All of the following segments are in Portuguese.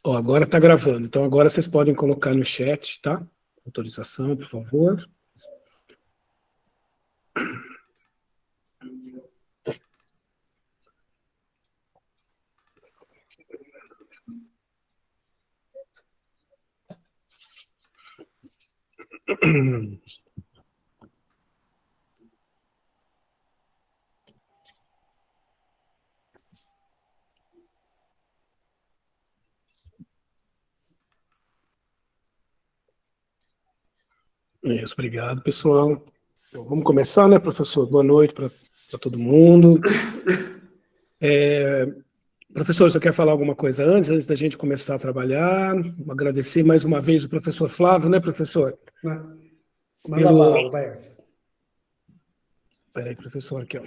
Ó, agora está gravando, então agora vocês podem colocar no chat, tá? Autorização, por favor. Isso, obrigado, pessoal. Então, vamos começar, né, professor? Boa noite para todo mundo. Professor, você quer falar alguma coisa antes da gente começar a trabalhar? Agradecer mais uma vez o professor Flávio, né, professor? Manda bala, Roberto. Espera aí, professor, aqui, ó.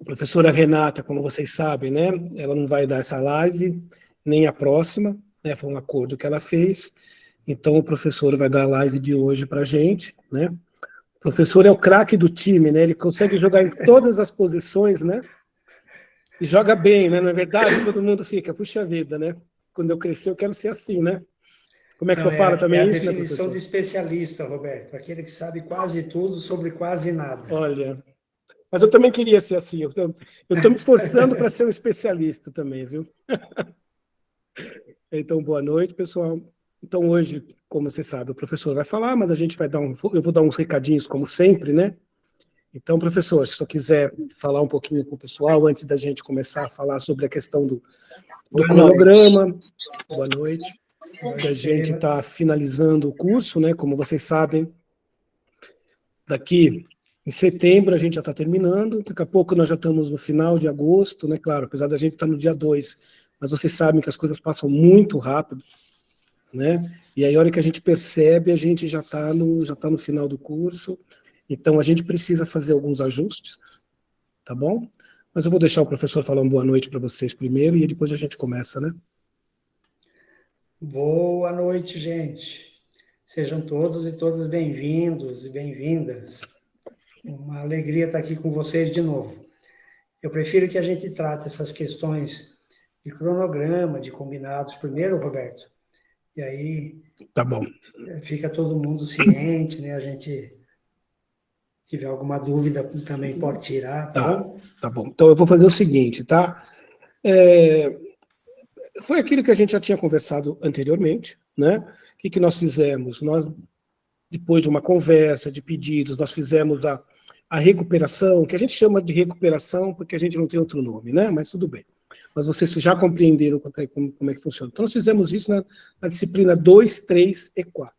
A professora Renata, como vocês sabem, né, ela não vai dar essa live, nem a próxima, né, foi um acordo que ela fez, então o professor vai dar a live de hoje para a gente, né. O professor é o craque do time, né, ele consegue jogar em todas as posições, né, e joga bem, né, não é verdade? Todo mundo fica, puxa vida, né, quando eu crescer eu quero ser assim, né. Como é que você fala também isso, né, professor? É a definição de especialista, Roberto, aquele que sabe quase tudo sobre quase nada. Olha, mas eu também queria ser assim, eu estou me esforçando para ser um especialista também, viu? Então, boa noite, pessoal. Então, hoje, como você sabe, o professor vai falar, mas a gente vai eu vou dar uns recadinhos, como sempre, né? Então, professor, se você quiser falar um pouquinho com o pessoal, antes da gente começar a falar sobre a questão do cronograma. Boa noite. Que a gente está finalizando o curso, né? Como vocês sabem, daqui em setembro a gente já está terminando, daqui a pouco nós já estamos no final de agosto, né? Claro, apesar da gente estar no dia 2, mas vocês sabem que as coisas passam muito rápido, né? E aí, a hora que a gente percebe, a gente já está no final do curso, então a gente precisa fazer alguns ajustes, tá bom? Mas eu vou deixar o professor falar uma boa noite para vocês primeiro, e depois a gente começa, né? Boa noite, gente. Sejam todos e todas bem-vindos e bem-vindas. Uma alegria estar aqui com vocês de novo. Eu prefiro que a gente trate essas questões de cronograma, de combinados primeiro, Roberto, e aí Tá bom. Fica todo mundo ciente, né? A gente tiver alguma dúvida também pode tirar, tá bom? Tá bom. Então eu vou fazer o seguinte, tá? Foi aquilo que a gente já tinha conversado anteriormente, né? O que nós fizemos? Nós, depois de uma conversa, de pedidos, nós fizemos a recuperação, que a gente chama de recuperação porque a gente não tem outro nome, né? Mas tudo bem. Mas vocês já compreenderam como é que funciona. Então nós fizemos isso na disciplina 2, 3 e 4.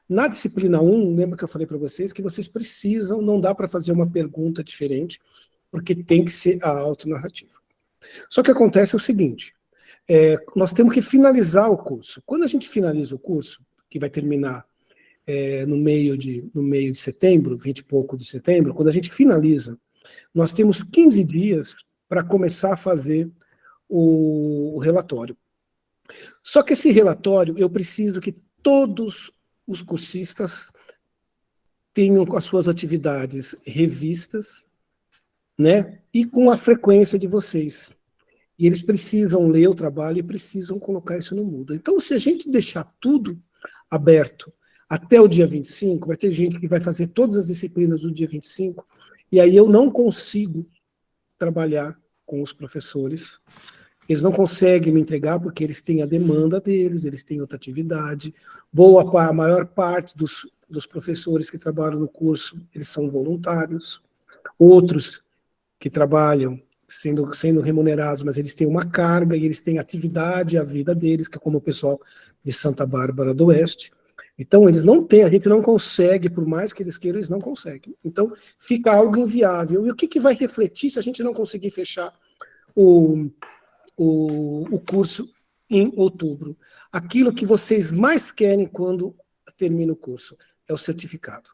Na disciplina 1, lembra que eu falei para vocês que vocês precisam, não dá para fazer uma pergunta diferente, porque tem que ser a autonarrativa. Só que acontece o seguinte, nós temos que finalizar o curso. Quando a gente finaliza o curso, que vai terminar no meio de setembro, 20 e pouco de setembro, quando a gente finaliza, nós temos 15 dias para começar a fazer o relatório. Só que esse relatório, eu preciso que todos os cursistas tenham as suas atividades revistas, né, e com a frequência de vocês. E eles precisam ler o trabalho e precisam colocar isso no Moodle. Então, se a gente deixar tudo aberto até o dia 25, vai ter gente que vai fazer todas as disciplinas do dia 25, e aí eu não consigo trabalhar com os professores. Eles não conseguem me entregar porque eles têm a demanda deles, eles têm outra atividade. A maior parte dos professores que trabalham no curso, eles são voluntários. Outros que trabalham sendo remunerados, mas eles têm uma carga e eles têm atividade, a vida deles, que é como o pessoal de Santa Bárbara do Oeste. Então, eles não têm, a gente não consegue, por mais que eles queiram, eles não conseguem. Então, fica algo inviável. E o que vai refletir se a gente não conseguir fechar o curso em outubro? Aquilo que vocês mais querem quando termina o curso é o certificado.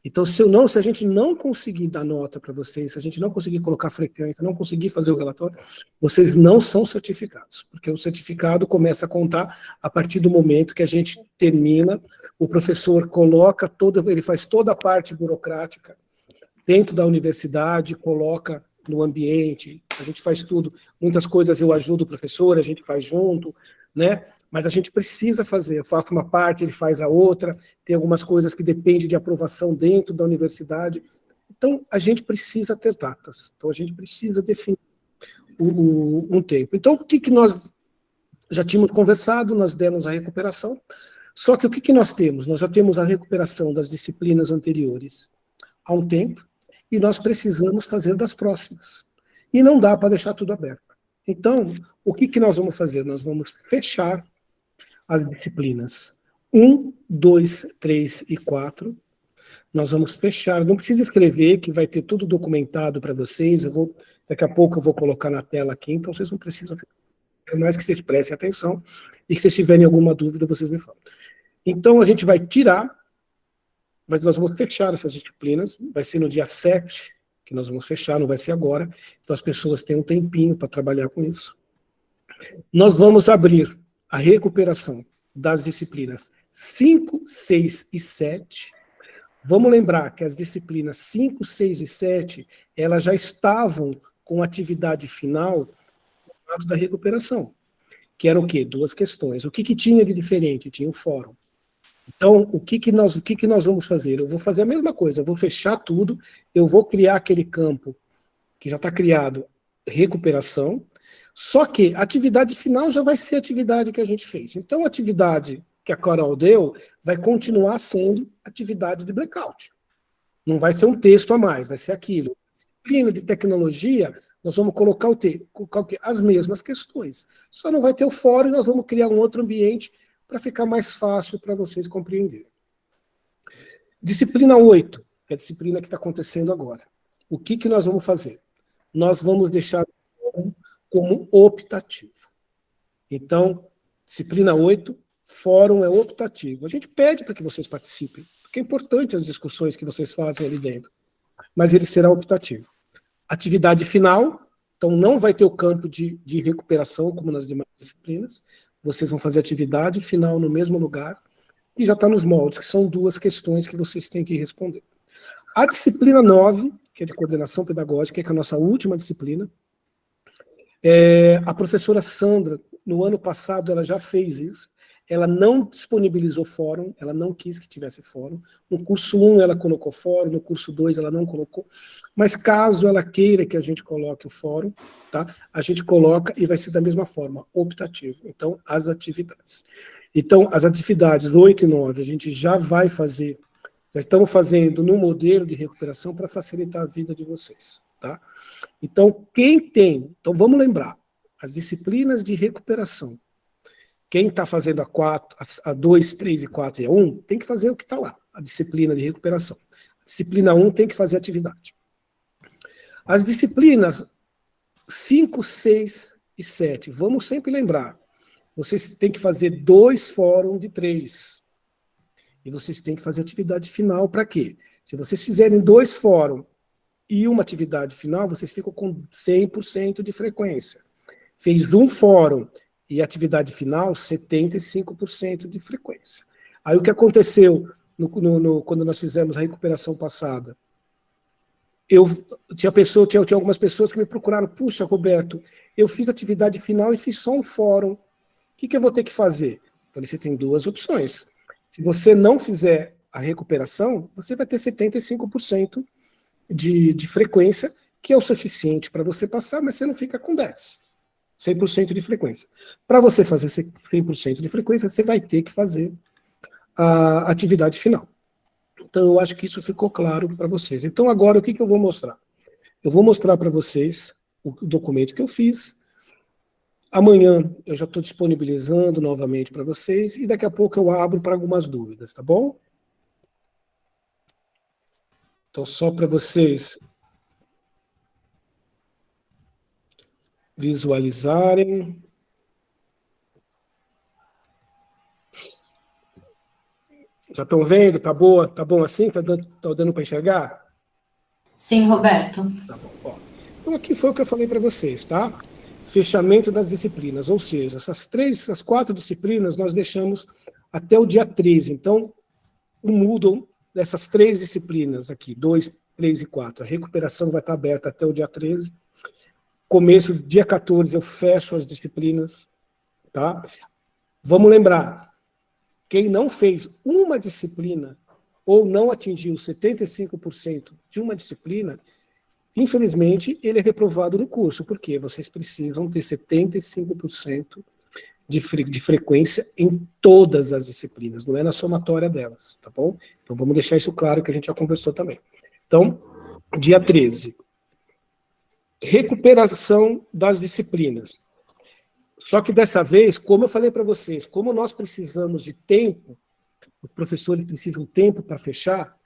Então, se a gente não conseguir dar nota para vocês, se a gente não conseguir colocar frequência, não conseguir fazer o relatório, vocês não são certificados, porque o certificado começa a contar a partir do momento que a gente termina, o professor ele faz toda a parte burocrática dentro da universidade, coloca no ambiente, a gente faz tudo. Muitas coisas eu ajudo o professor, a gente faz junto, né? Mas a gente precisa fazer. Eu faço uma parte, ele faz a outra. Tem algumas coisas que dependem de aprovação dentro da universidade. Então, a gente precisa ter datas. Então, a gente precisa definir um tempo. Então, o que nós já tínhamos conversado, nós demos a recuperação. Só que o que nós temos? Nós já temos a recuperação das disciplinas anteriores há um tempo, e nós precisamos fazer das próximas. E não dá para deixar tudo aberto. Então, o que nós vamos fazer? Nós vamos fechar as disciplinas 1, 2, 3 e 4. Nós vamos fechar, não precisa escrever, que vai ter tudo documentado para vocês. Daqui a pouco eu vou colocar na tela aqui, então vocês não precisam ficar. É mais que vocês prestem atenção, e que se tiverem alguma dúvida, vocês me falam. Então, a gente vai tirar, mas nós vamos fechar essas disciplinas, vai ser no dia 7 que nós vamos fechar, não vai ser agora, então as pessoas têm um tempinho para trabalhar com isso. Nós vamos abrir a recuperação das disciplinas 5, 6 e 7. Vamos lembrar que as disciplinas 5, 6 e 7, elas já estavam com atividade final da recuperação, que era o quê? 2 questões. O que tinha de diferente? Tinha o fórum. Então, o que nós vamos fazer? Eu vou fazer a mesma coisa, eu vou fechar tudo, eu vou criar aquele campo que já está criado, recuperação, só que a atividade final já vai ser a atividade que a gente fez. Então, a atividade que a Carol deu vai continuar sendo atividade de blackout. Não vai ser um texto a mais, vai ser aquilo. Disciplina de tecnologia, nós vamos colocar as mesmas questões. Só não vai ter o fórum e nós vamos criar um outro ambiente para ficar mais fácil para vocês compreenderem. Disciplina 8, que é a disciplina que está acontecendo agora. O que nós vamos fazer? Nós vamos deixar o fórum como optativo. Então, disciplina 8, fórum é optativo. A gente pede para que vocês participem, porque é importante as discussões que vocês fazem ali dentro, mas ele será optativo. Atividade final, então não vai ter o campo de recuperação, como nas demais disciplinas, vocês vão fazer atividade final no mesmo lugar, e já está nos moldes, que são 2 questões que vocês têm que responder. A disciplina 9, que é de coordenação pedagógica, que é a nossa última disciplina, a professora Sandra, no ano passado, ela já fez isso, ela não disponibilizou fórum, ela não quis que tivesse fórum. No curso 1 ela colocou fórum, no curso 2 ela não colocou, mas caso ela queira que a gente coloque o fórum, tá? A gente coloca e vai ser da mesma forma, optativo. Então, as atividades. Então, as atividades 8 e 9 a gente já vai fazer, já estamos fazendo no modelo de recuperação para facilitar a vida de vocês, tá? Então, então vamos lembrar, as disciplinas de recuperação, quem está fazendo a 2, 3 e 4 e a 1, tem que fazer o que está lá, a disciplina de recuperação. A disciplina 1 tem que fazer atividade. As disciplinas 5, 6 e 7, vamos sempre lembrar, vocês têm que fazer 2 fóruns de 3. E vocês têm que fazer atividade final para quê? Se vocês fizerem 2 fóruns e uma atividade final, vocês ficam com 100% de frequência. Fez um fórum e atividade final, 75% de frequência. Aí o que aconteceu quando nós fizemos a recuperação passada? Tinha algumas pessoas que me procuraram, puxa, Roberto, eu fiz atividade final e fiz só um fórum. O que eu vou ter que fazer? Eu falei, você tem 2 opções. Se você não fizer a recuperação, você vai ter 75% de frequência, que é o suficiente para você passar, mas você não fica com 10%. 100% de frequência. Para você fazer 100% de frequência, você vai ter que fazer a atividade final. Então, eu acho que isso ficou claro para vocês. Então, agora, o que eu vou mostrar? Eu vou mostrar para vocês o documento que eu fiz. Amanhã, eu já estou disponibilizando novamente para vocês, e daqui a pouco eu abro para algumas dúvidas, tá bom? Então, só para vocês visualizarem. Já estão vendo? Tá boa? Tá bom assim? Tá dando para enxergar? Sim, Roberto. Tá bom. Ó. Então aqui foi o que eu falei para vocês, tá? Fechamento das disciplinas, ou seja, essas 4 disciplinas nós deixamos até o dia 13. Então, o Moodle dessas 3 disciplinas aqui, 2, 3 e 4, a recuperação vai estar aberta até o dia 13. começo, dia 14, eu fecho as disciplinas, tá? Vamos lembrar, quem não fez uma disciplina ou não atingiu 75% de uma disciplina, infelizmente, ele é reprovado no curso, porque vocês precisam ter 75% de frequência em todas as disciplinas, não é na somatória delas, tá bom? Então vamos deixar isso claro, que a gente já conversou também. Então, dia 13, recuperação das disciplinas. Só que dessa vez, como eu falei para vocês, como nós precisamos de tempo, os professores precisam de tempo para fechar,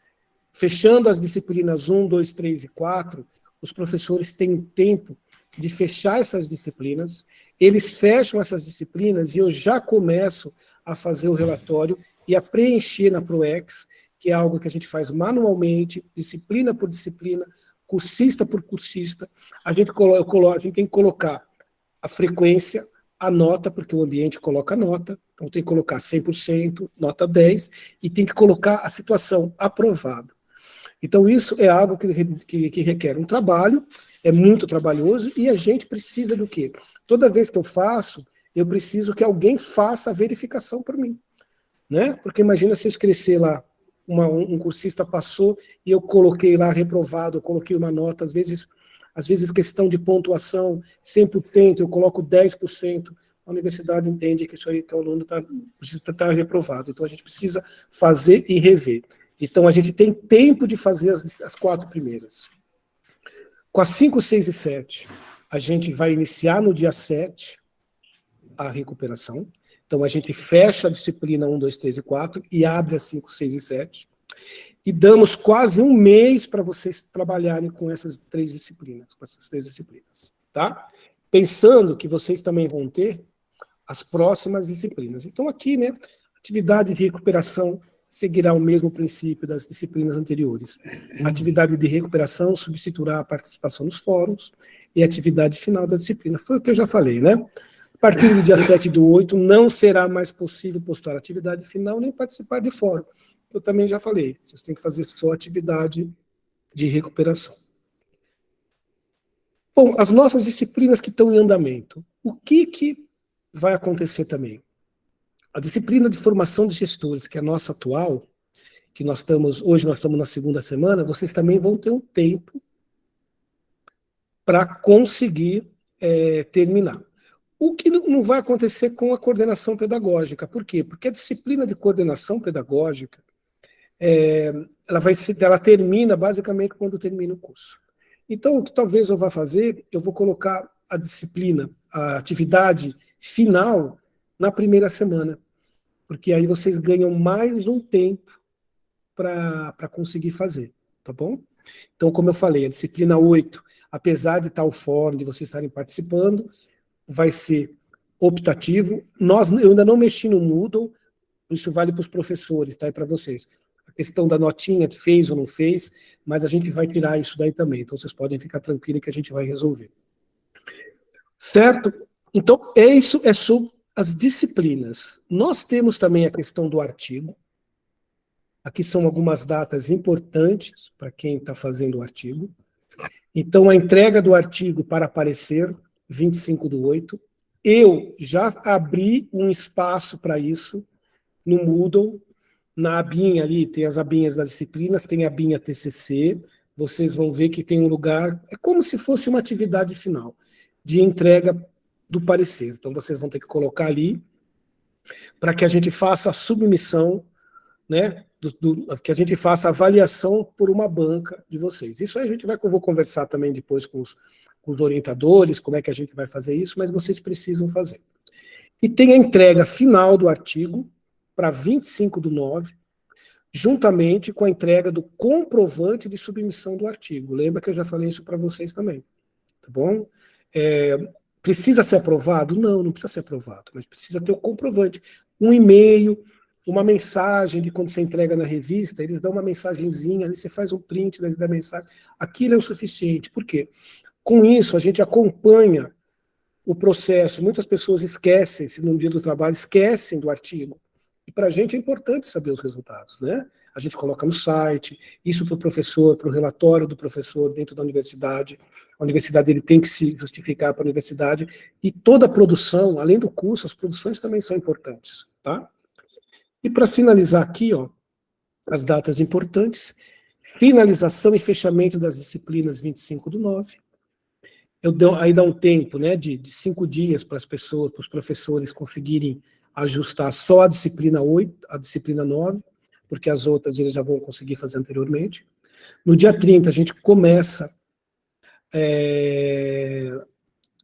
fechando as disciplinas 1, 2, 3 e 4, os professores têm tempo de fechar essas disciplinas, eles fecham essas disciplinas e eu já começo a fazer o relatório e a preencher na ProEx, que é algo que a gente faz manualmente, disciplina por disciplina, cursista por cursista. A gente tem que colocar a frequência, a nota, porque o ambiente coloca nota, então tem que colocar 100%, nota 10, e tem que colocar a situação aprovado. Então isso é algo que requer um trabalho, é muito trabalhoso, e a gente precisa do quê? Toda vez que eu faço, eu preciso que alguém faça a verificação para mim, né? Porque imagina se eu escrever lá, um cursista passou e eu coloquei lá reprovado, eu coloquei uma nota, às vezes questão de pontuação, 100%, eu coloco 10%, a universidade entende que isso aí, que o aluno precisa estar reprovado. Então a gente precisa fazer e rever. Então a gente tem tempo de fazer as 4 primeiras. Com as 5, 6 e 7, a gente vai iniciar no dia 7 a recuperação. Então a gente fecha a disciplina 1, 2, 3 e 4 e abre as 5, 6 e 7. E damos quase um mês para vocês trabalharem com essas 3 disciplinas, tá? Pensando que vocês também vão ter as próximas disciplinas. Então aqui, né, atividade de recuperação seguirá o mesmo princípio das disciplinas anteriores. A atividade de recuperação substituirá a participação nos fóruns e a atividade final da disciplina. Foi o que eu já falei, né? A partir do dia 7/8, não será mais possível postar atividade final nem participar de fórum. Eu também já falei, vocês têm que fazer só atividade de recuperação. Bom, as nossas disciplinas que estão em andamento. O que vai acontecer também? A disciplina de formação de gestores, que é a nossa atual, que hoje nós estamos na 2ª semana, vocês também vão ter um tempo para conseguir terminar. O que não vai acontecer com a coordenação pedagógica. Por quê? Porque a disciplina de coordenação pedagógica, ela termina basicamente quando termina o curso. Então, o que talvez eu vá fazer, eu vou colocar a disciplina, a atividade final, na 1ª semana. Porque aí vocês ganham mais um tempo para conseguir fazer, tá bom? Então, como eu falei, a disciplina 8, apesar de estar o fórum, de vocês estarem participando, vai ser optativo. Eu ainda não mexi no Moodle, isso vale para os professores, tá? E para vocês. A questão da notinha, fez ou não fez, mas a gente vai tirar isso daí também, então vocês podem ficar tranquilos que a gente vai resolver. Certo? Então, isso é sobre as disciplinas. Nós temos também a questão do artigo. Aqui são algumas datas importantes para quem está fazendo o artigo. Então, a entrega do artigo para aparecer, 25/8. Eu já abri um espaço para isso no Moodle. Na abinha ali, tem as abinhas das disciplinas, tem a abinha TCC. Vocês vão ver que tem um lugar, é como se fosse uma atividade final, de entrega do parecer. Então, vocês vão ter que colocar ali, para que a gente faça a submissão, né, que a gente faça a avaliação por uma banca de vocês. Isso aí eu vou conversar também depois com os orientadores, como é que a gente vai fazer isso, mas vocês precisam fazer. E tem a entrega final do artigo, para 25/9, juntamente com a entrega do comprovante de submissão do artigo. Lembra que eu já falei isso para vocês também, tá bom? Precisa ser aprovado? Não precisa ser aprovado, mas precisa ter o comprovante. Um e-mail, uma mensagem de quando você entrega na revista, eles dão uma mensagenzinha, ali você faz um print da mensagem. Aquilo é o suficiente. Por quê? Com isso, a gente acompanha o processo. Muitas pessoas esquecem, se no dia do trabalho, esquecem do artigo. E para a gente é importante saber os resultados, né? a gente coloca no site, isso para o professor, para o relatório do professor dentro da universidade. A universidade ele tem que se justificar para a universidade, e toda a produção, além do curso, as produções também são importantes, tá? E para finalizar aqui, ó, as datas importantes: finalização e fechamento das disciplinas 25/9. Aí dá um tempo, né, de 5 dias para as pessoas, para os professores conseguirem ajustar só a disciplina 8, a disciplina 9, porque as outras eles já vão conseguir fazer anteriormente. No dia 30, a gente começa...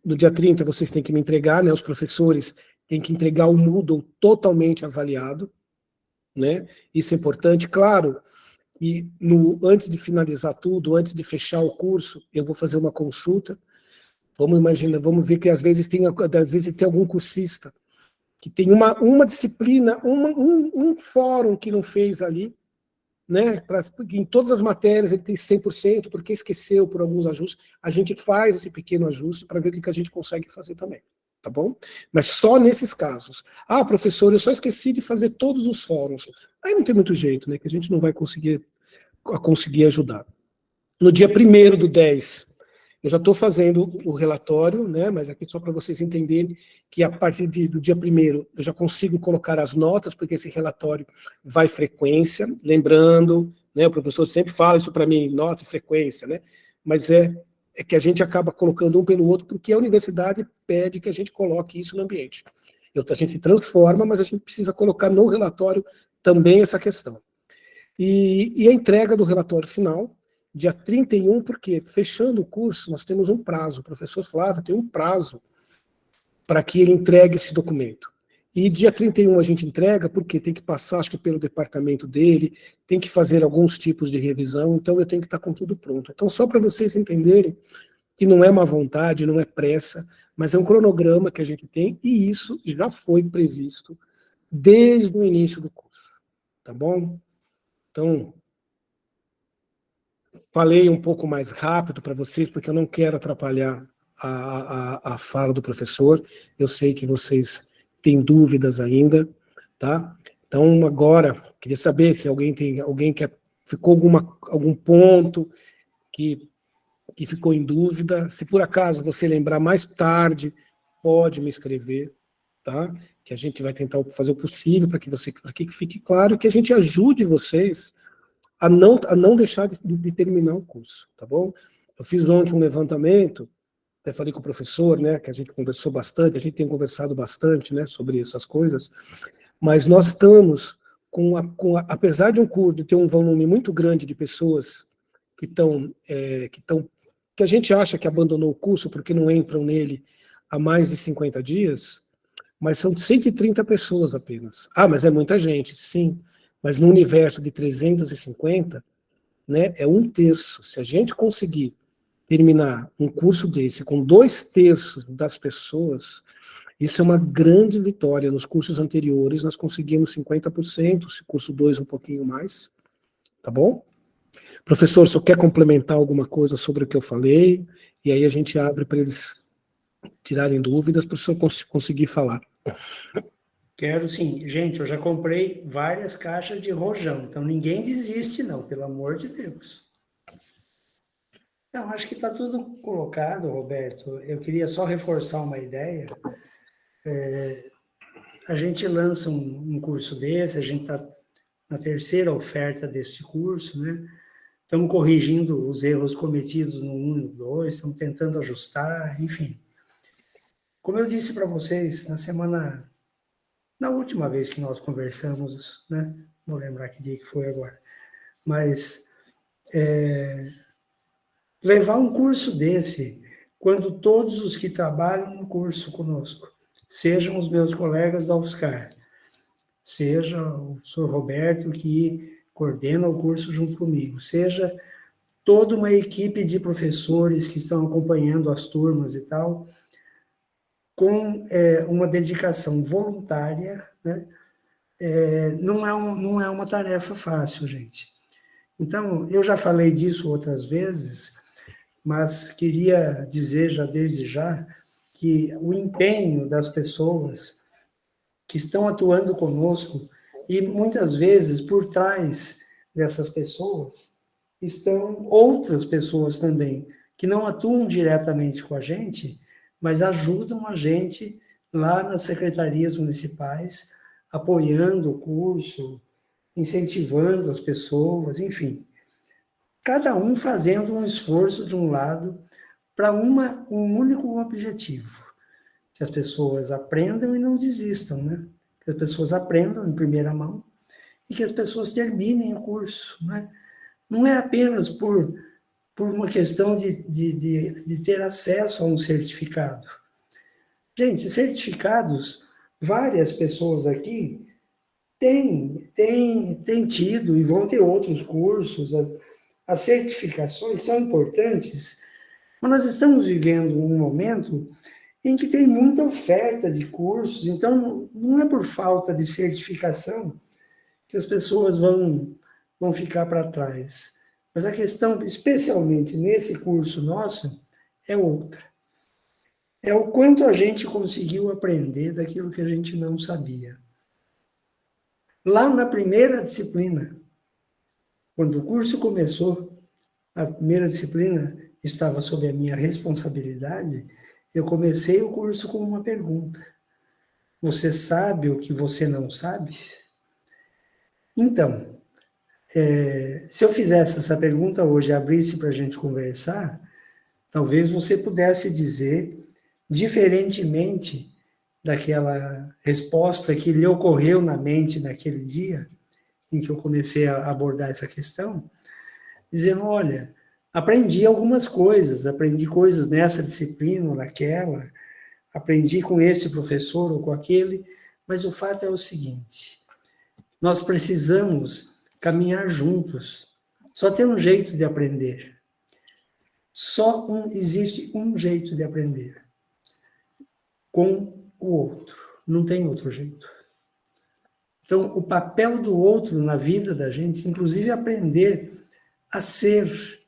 no dia 30, vocês têm que me entregar, né, os professores têm que entregar o Moodle totalmente avaliado, né? Isso é importante. Claro, e antes de finalizar tudo, antes de fechar o curso, eu vou fazer uma consulta. Vamos ver que às vezes tem algum cursista que tem uma disciplina, um fórum que não fez ali, né? Em todas as matérias ele tem 100%, porque esqueceu por alguns ajustes. A gente faz esse pequeno ajuste para ver o que a gente consegue fazer também, tá bom? Mas só nesses casos. Ah, professor, eu só esqueci de fazer todos os fóruns. Aí não tem muito jeito, né? Que a gente não vai conseguir ajudar. No dia 1º/10, eu já estou fazendo o relatório, né, mas aqui só para vocês entenderem que a partir do dia 1º eu já consigo colocar as notas, porque esse relatório vai frequência, lembrando, né, o professor sempre fala isso para mim, nota e frequência, né, mas é que a gente acaba colocando um pelo outro, porque a universidade pede que a gente coloque isso no ambiente. A gente se transforma, mas a gente precisa colocar no relatório também essa questão. E a entrega do relatório final, dia 31, porque fechando o curso, nós temos um prazo. O professor Flávio tem um prazo para que ele entregue esse documento. E dia 31 a gente entrega, porque tem que passar, acho que pelo departamento dele, tem que fazer alguns tipos de revisão, então eu tenho que estar com tudo pronto. Então, só para vocês entenderem que não é má vontade, não é pressa, mas é um cronograma que a gente tem, e isso já foi previsto desde o início do curso. Tá bom? Então, falei um pouco mais rápido para vocês, porque eu não quero atrapalhar a fala do professor. Eu sei que vocês têm dúvidas ainda, tá? Então, agora, queria saber se alguém que ficou algum ponto que ficou em dúvida. Se por acaso você lembrar mais tarde, pode me escrever, tá? Que a gente vai tentar fazer o possível para que fique claro, que a gente ajude vocês a não deixar de terminar o curso, tá bom? Eu fiz ontem um levantamento, até falei com o professor, né, que a gente conversou bastante, a gente tem conversado bastante, né, sobre essas coisas, mas nós estamos apesar de um curso ter um volume muito grande de pessoas que a gente acha que abandonou o curso porque não entram nele há mais de 50 dias, mas são 130 pessoas apenas. Ah, mas é muita gente, sim. Mas no universo de 350, né, é 1/3. Se a gente conseguir terminar um curso desse com 2/3 das pessoas, isso é uma grande vitória. Nos cursos anteriores, nós conseguimos 50%, se curso 2 um pouquinho mais, tá bom? Professor, só quer complementar alguma coisa sobre o que eu falei? E aí a gente abre para eles tirarem dúvidas, para o senhor conseguir falar. Quero sim. Gente, eu já comprei várias caixas de rojão, então ninguém desiste não, pelo amor de Deus. Não, acho que está tudo colocado, Roberto. Eu queria só reforçar uma ideia. A gente lança um curso desse, a gente está na terceira oferta desse curso, né? Estamos corrigindo os erros cometidos no 1 e no 2, estamos tentando ajustar, enfim. Como eu disse para vocês na última vez que nós conversamos, né? Vou lembrar que dia que foi agora. Mas levar um curso desse, quando todos os que trabalham no curso conosco, sejam os meus colegas da UFSCar, seja o senhor Roberto, que coordena o curso junto comigo, seja toda uma equipe de professores que estão acompanhando as turmas e tal, com uma dedicação voluntária, né? Não é uma tarefa fácil, gente. Então, eu já falei disso outras vezes, mas queria dizer já desde já que o empenho das pessoas que estão atuando conosco, e muitas vezes por trás dessas pessoas estão outras pessoas também, que não atuam diretamente com a gente, mas ajudam a gente lá nas secretarias municipais, apoiando o curso, incentivando as pessoas, enfim. Cada um fazendo um esforço de um lado para um único objetivo, que as pessoas aprendam e não desistam, né? Que as pessoas aprendam em primeira mão e que as pessoas terminem o curso, né? Não é apenas por uma questão de ter acesso a um certificado. Gente, certificados, várias pessoas aqui têm tido e vão ter outros cursos. As certificações são importantes, mas nós estamos vivendo um momento em que tem muita oferta de cursos, então não é por falta de certificação que as pessoas vão ficar para trás. Mas a questão, especialmente nesse curso nosso, é outra. É o quanto a gente conseguiu aprender daquilo que a gente não sabia. Lá na primeira disciplina, quando o curso começou, a primeira disciplina estava sob a minha responsabilidade, eu comecei o curso com uma pergunta. Você sabe o que você não sabe? Então, se eu fizesse essa pergunta hoje, abrisse para a gente conversar, talvez você pudesse dizer, diferentemente daquela resposta que lhe ocorreu na mente naquele dia, em que eu comecei a abordar essa questão, dizendo, olha, aprendi algumas coisas, aprendi coisas nessa disciplina ou naquela, aprendi com esse professor ou com aquele, mas o fato é o seguinte, nós precisamos caminhar juntos. Só tem um jeito de aprender. Existe um jeito de aprender. Com o outro. Não tem outro jeito. Então, o papel do outro na vida da gente, inclusive aprender a ser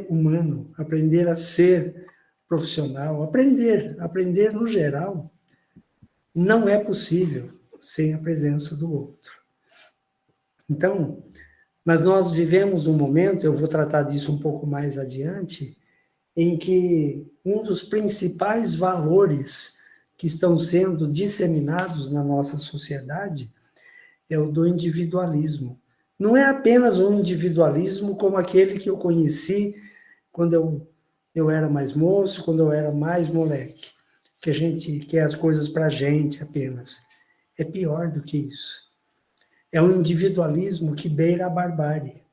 humano, aprender a ser profissional, aprender no geral, não é possível sem a presença do outro. Então, mas nós vivemos um momento, eu vou tratar disso um pouco mais adiante, em que um dos principais valores que estão sendo disseminados na nossa sociedade é o do individualismo. Não é apenas um individualismo como aquele que eu conheci quando eu era mais moço, quando eu era mais moleque, que a gente quer as coisas para a gente apenas. É pior do que isso. É um individualismo que beira a barbárie.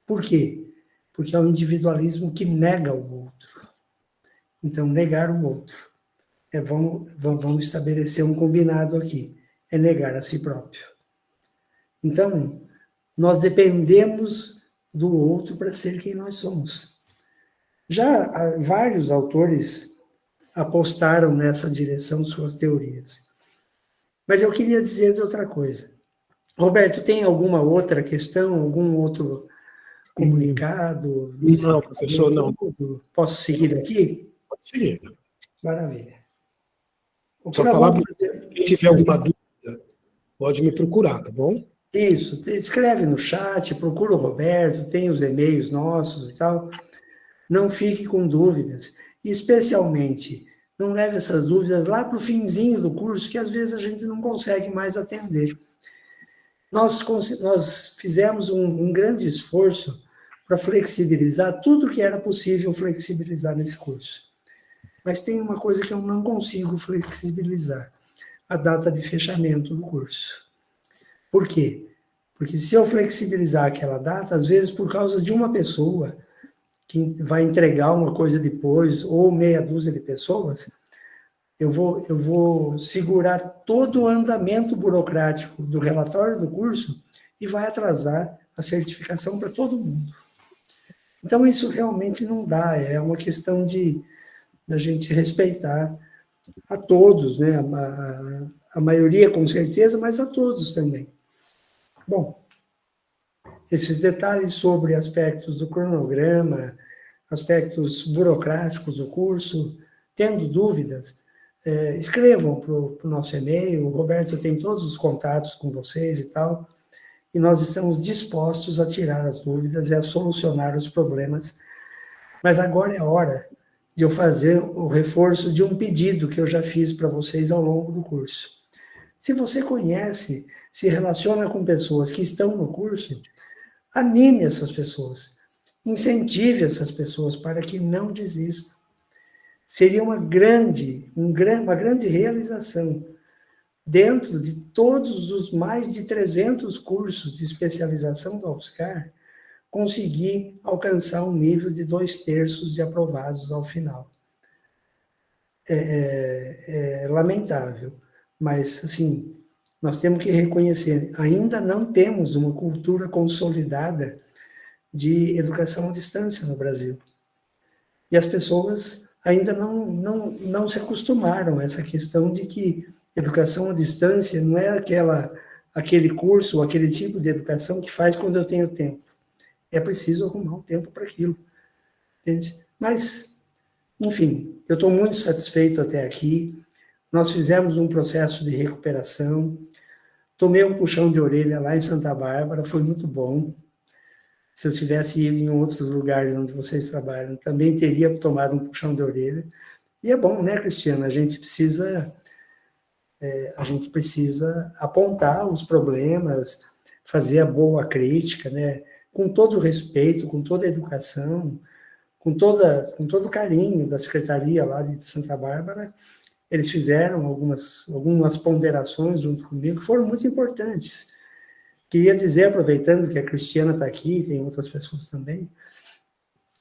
Por quê? Porque é um individualismo que nega o outro. Então, negar o outro. Vamos estabelecer um combinado aqui. É negar a si próprio. Então, nós dependemos do outro para ser quem nós somos. Já vários autores apostaram nessa direção suas teorias. Mas eu queria dizer de outra coisa. Roberto, tem alguma outra questão, algum outro comunicado? Não, professor, não. Posso seguir daqui? Pode seguir. Maravilha. Só falar para quem tiver alguma dúvida, pode me procurar, tá bom? Isso, escreve no chat, procura o Roberto, tem os e-mails nossos e tal. Não fique com dúvidas. E, especialmente, não leve essas dúvidas lá para o finzinho do curso, que às vezes a gente não consegue mais atender. Nós fizemos um grande esforço para flexibilizar tudo que era possível flexibilizar nesse curso. Mas tem uma coisa que eu não consigo flexibilizar, a data de fechamento do curso. Por quê? Porque se eu flexibilizar aquela data, às vezes por causa de uma pessoa que vai entregar uma coisa depois, ou meia dúzia de pessoas, eu vou segurar todo o andamento burocrático do relatório do curso e vai atrasar a certificação para todo mundo. Então, isso realmente não dá, é uma questão da gente respeitar a todos, né? A maioria com certeza, mas a todos também. Bom, esses detalhes sobre aspectos do cronograma, aspectos burocráticos do curso, tendo dúvidas, escrevam para o nosso e-mail, o Roberto tem todos os contatos com vocês e tal, e nós estamos dispostos a tirar as dúvidas e a solucionar os problemas. Mas agora é a hora de eu fazer o reforço de um pedido que eu já fiz para vocês ao longo do curso. Se você conhece, se relaciona com pessoas que estão no curso, anime essas pessoas, incentive essas pessoas para que não desistam. Seria uma grande realização, dentro de todos os mais de 300 cursos de especialização da UFSCar, conseguir alcançar um nível de 2/3 de aprovados ao final. É lamentável, mas, assim, nós temos que reconhecer, ainda não temos uma cultura consolidada de educação à distância no Brasil. E as pessoas ainda não se acostumaram a essa questão de que educação à distância não é aquele curso, aquele tipo de educação que faz quando eu tenho tempo. É preciso arrumar um tempo para aquilo. Entende? Mas, enfim, eu estou muito satisfeito até aqui. Nós fizemos um processo de recuperação. Tomei um puxão de orelha lá em Santa Bárbara, foi muito bom. Se eu tivesse ido em outros lugares onde vocês trabalham, também teria tomado um puxão de orelha. E é bom, né, Cristiana? A gente precisa apontar os problemas, fazer a boa crítica, né? Com todo o respeito, com toda a educação, com todo o carinho da Secretaria lá de Santa Bárbara. Eles fizeram algumas ponderações junto comigo, que foram muito importantes. Queria dizer, aproveitando que a Cristiana está aqui, tem outras pessoas também,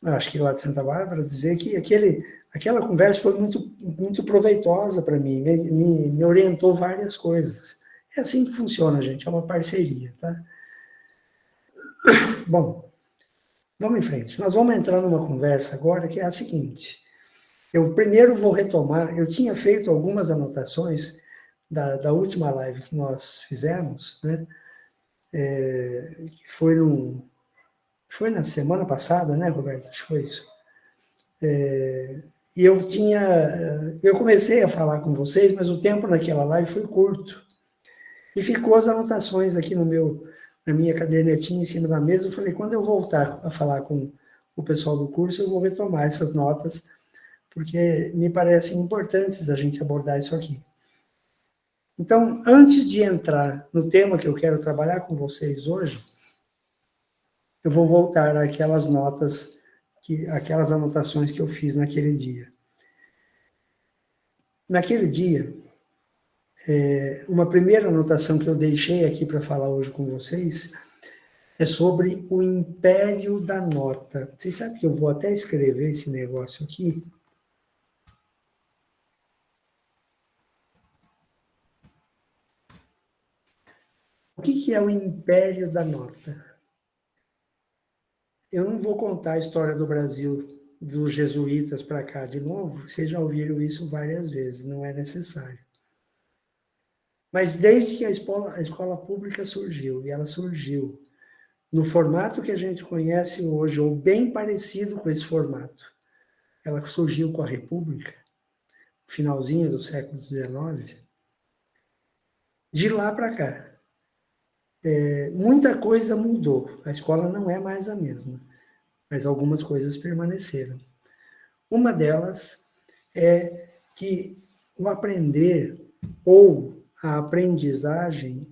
acho que lá de Santa Bárbara, dizer que aquela conversa foi muito, muito proveitosa para mim, me orientou várias coisas. É assim que funciona, gente, é uma parceria, tá? Bom, vamos em frente. Nós vamos entrar numa conversa agora que é a seguinte. Eu primeiro vou retomar, eu tinha feito algumas anotações da última live que nós fizemos, né? Que foi na semana passada, né, Roberto? Acho que foi isso. E eu comecei a falar com vocês, mas o tempo naquela live foi curto. E ficou as anotações aqui na minha cadernetinha em cima da mesa. Eu falei, quando eu voltar a falar com o pessoal do curso, eu vou retomar essas notas, porque me parecem importantes a gente abordar isso aqui. Então, antes de entrar no tema que eu quero trabalhar com vocês hoje, eu vou voltar àquelas notas, aquelas anotações que eu fiz naquele dia. Naquele dia, uma primeira anotação que eu deixei aqui para falar hoje com vocês é sobre o império da nota. Vocês sabem que eu vou até escrever esse negócio aqui? O que é o império da nota? Eu não vou contar a história do Brasil, dos jesuítas para cá de novo, vocês já ouviram isso várias vezes, não é necessário. Mas desde que a escola pública surgiu, e ela surgiu no formato que a gente conhece hoje, ou bem parecido com esse formato, ela surgiu com a República, finalzinho do século XIX, de lá para cá. Muita coisa mudou, a escola não é mais a mesma, mas algumas coisas permaneceram. Uma delas é que o aprender ou a aprendizagem,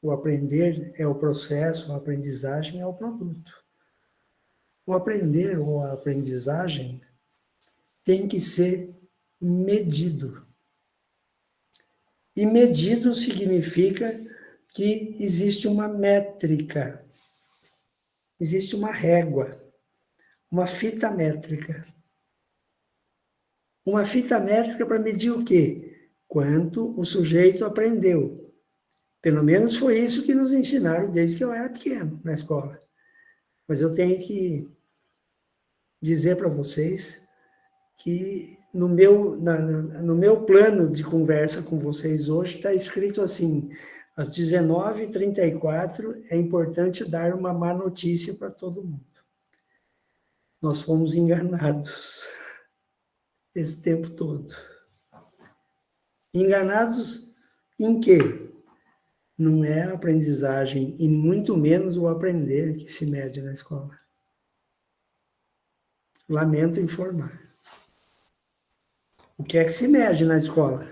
o aprender é o processo, a aprendizagem é o produto. O aprender ou a aprendizagem tem que ser medido. E medido significa que existe uma métrica, existe uma régua, uma fita métrica. Uma fita métrica para medir o quê? Quanto o sujeito aprendeu. Pelo menos foi isso que nos ensinaram desde que eu era pequeno na escola. Mas eu tenho que dizer para vocês que no meu plano de conversa com vocês hoje está escrito assim, às 19h34 é importante dar uma má notícia para todo mundo. Nós fomos enganados esse tempo todo. Enganados em quê? não é a aprendizagem e muito menos o aprender que se mede na escola. Lamento informar. O que é que se mede na escola?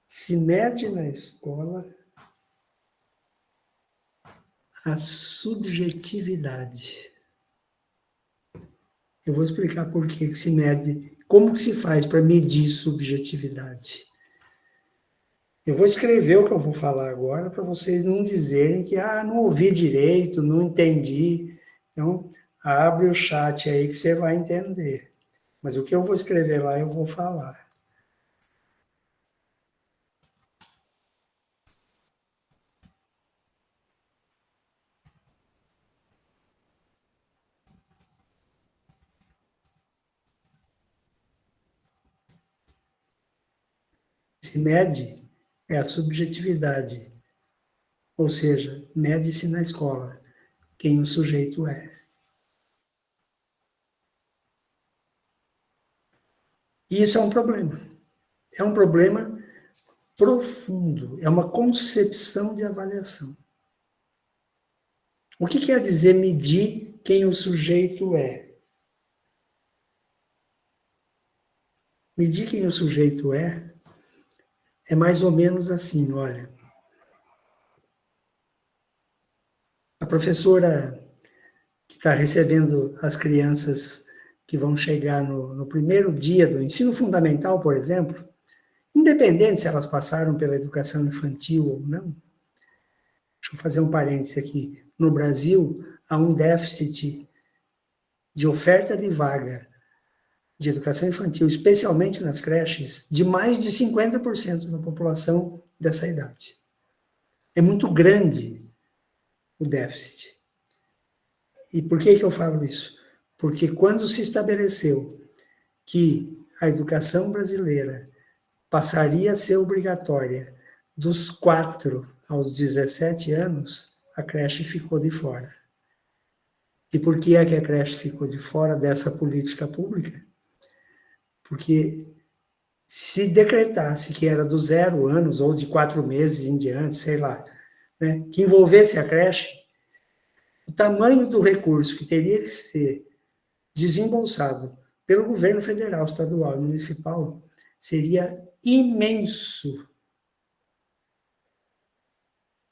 Se mede na escola a subjetividade. Eu vou explicar por que se mede, como que se faz para medir subjetividade. Eu vou escrever o que eu vou falar agora para vocês não dizerem que não ouvi direito, não entendi. Então, abre o chat aí que você vai entender. Mas o que eu vou escrever lá, eu vou falar. Se mede é a subjetividade, ou seja, mede-se na escola quem o sujeito é. E isso é um problema. É um problema profundo, é uma concepção de avaliação. O que quer dizer medir quem o sujeito é? Medir quem o sujeito é mais ou menos assim, olha. A professora que está recebendo as crianças que vão chegar no primeiro dia do ensino fundamental, por exemplo, independente se elas passaram pela educação infantil ou não. Deixa eu fazer um parêntese aqui. No Brasil, há um déficit de oferta de vaga de educação infantil, especialmente nas creches, de mais de 50% da população dessa idade. É muito grande o déficit. E por que eu falo isso? Porque quando se estabeleceu que a educação brasileira passaria a ser obrigatória dos 4 aos 17 anos, a creche ficou de fora. E por que é que a creche ficou de fora dessa política pública? Porque se decretasse que era dos 0 anos ou de 4 meses em diante, sei lá, né, que envolvesse a creche, o tamanho do recurso que teria que ser desembolsado pelo governo federal, estadual e municipal seria imenso.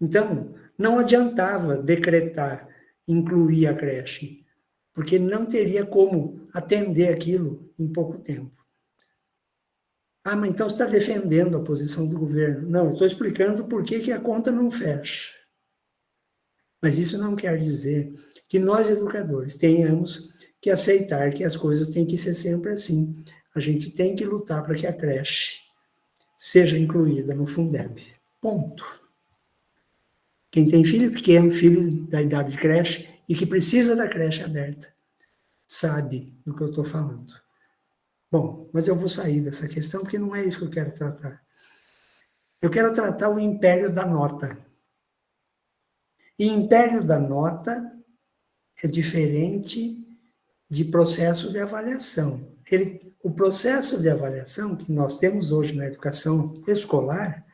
Então, não adiantava decretar, incluir a creche, porque não teria como atender aquilo em pouco tempo. Mas então você está defendendo a posição do governo. Não, eu estou explicando por que a conta não fecha. Mas isso não quer dizer que nós, educadores, tenhamos que aceitar que as coisas têm que ser sempre assim. A gente tem que lutar para que a creche seja incluída no Fundeb. Ponto. Quem tem filho pequeno, filho da idade de creche, e que precisa da creche aberta, sabe do que eu estou falando. Bom, mas eu vou sair dessa questão, porque não é isso que eu quero tratar. Eu quero tratar o império da nota. E império da nota é diferente de processo de avaliação. O processo de avaliação que nós temos hoje na educação escolar,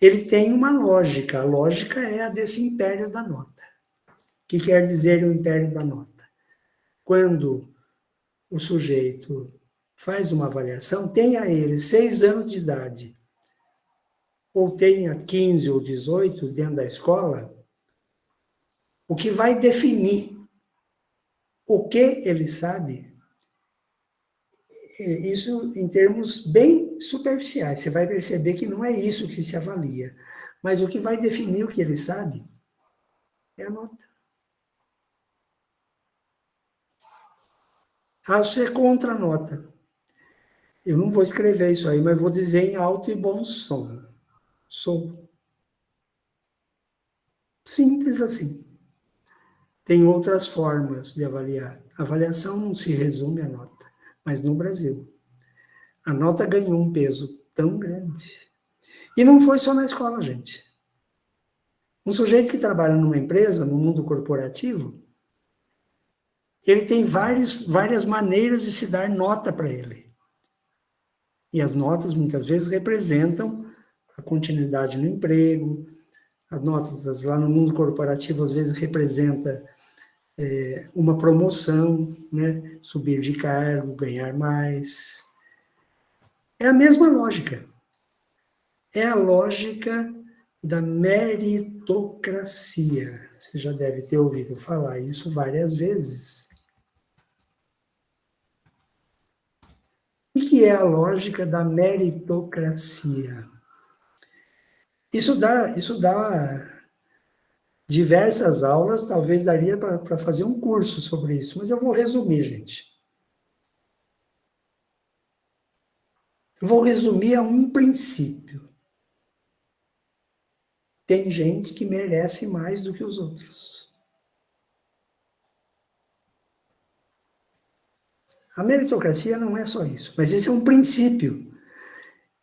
ele tem uma lógica. A lógica é a desse império da nota. O que quer dizer o império da nota? Quando o sujeito faz uma avaliação, tenha ele 6 anos de idade, ou tenha 15 ou 18 dentro da escola, o que vai definir o que ele sabe, isso em termos bem superficiais, você vai perceber que não é isso que se avalia, mas o que vai definir o que ele sabe é a nota. Você é contra a nota. Eu não vou escrever isso aí, mas vou dizer em alto e bom som. Sou. Simples assim. Tem outras formas de avaliar. A avaliação não se resume à nota, mas no Brasil, a nota ganhou um peso tão grande. E não foi só na escola, gente. Um sujeito que trabalha numa empresa, no mundo corporativo, ele tem várias maneiras de se dar nota para ele. E as notas, muitas vezes, representam a a continuidade no emprego, as notas lá no mundo corporativo às vezes representa uma promoção, né? Subir de cargo, ganhar mais. É a mesma lógica. É a lógica da meritocracia. Você já deve ter ouvido falar isso várias vezes. O que é a lógica da meritocracia? Isso dá diversas aulas, talvez daria para fazer um curso sobre isso, mas eu vou resumir, gente. Eu vou resumir a um princípio. Tem gente que merece mais do que os outros. A meritocracia não é só isso, mas esse é um princípio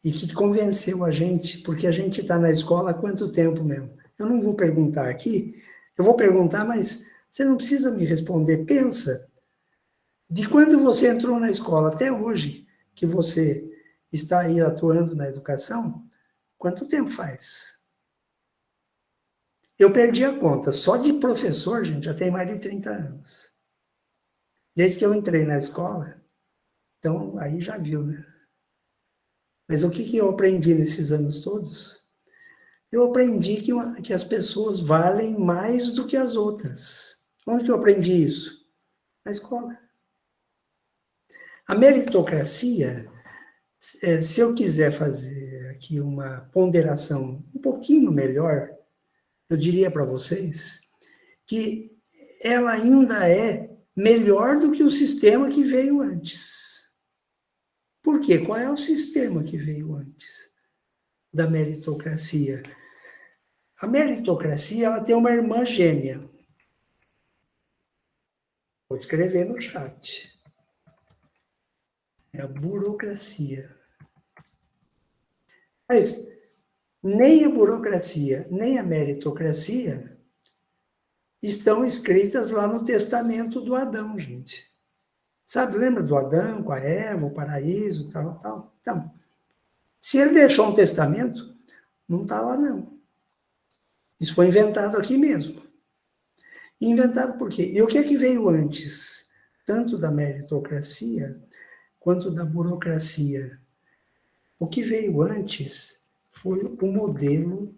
e que convenceu a gente, porque a gente está na escola há quanto tempo mesmo? Eu não vou perguntar aqui, eu vou perguntar, mas você não precisa me responder. Pensa, de quando você entrou na escola até hoje, que você está aí atuando na educação, quanto tempo faz? Eu perdi a conta. Só de professor, gente, já tem mais de 30 anos. Desde que eu entrei na escola, então aí já viu, né? Mas o que eu aprendi nesses anos todos? Eu aprendi que as pessoas valem mais do que as outras. Onde que eu aprendi isso? Na escola. A meritocracia, se eu quiser fazer aqui uma ponderação um pouquinho melhor, eu diria para vocês que ela ainda é melhor do que o sistema que veio antes. Por quê? Qual é o sistema que veio antes da meritocracia? A meritocracia ela tem uma irmã gêmea. Vou escrever no chat. É a burocracia. Mas nem a burocracia, nem a meritocracia estão escritas lá no testamento do Adão, gente. Sabe, lembra do Adão com a Eva, o paraíso, tal. Então, se ele deixou um testamento, não está lá, não. Isso foi inventado aqui mesmo. Inventado por quê? E o que é que veio antes? Tanto da meritocracia quanto da burocracia. O que veio antes foi o modelo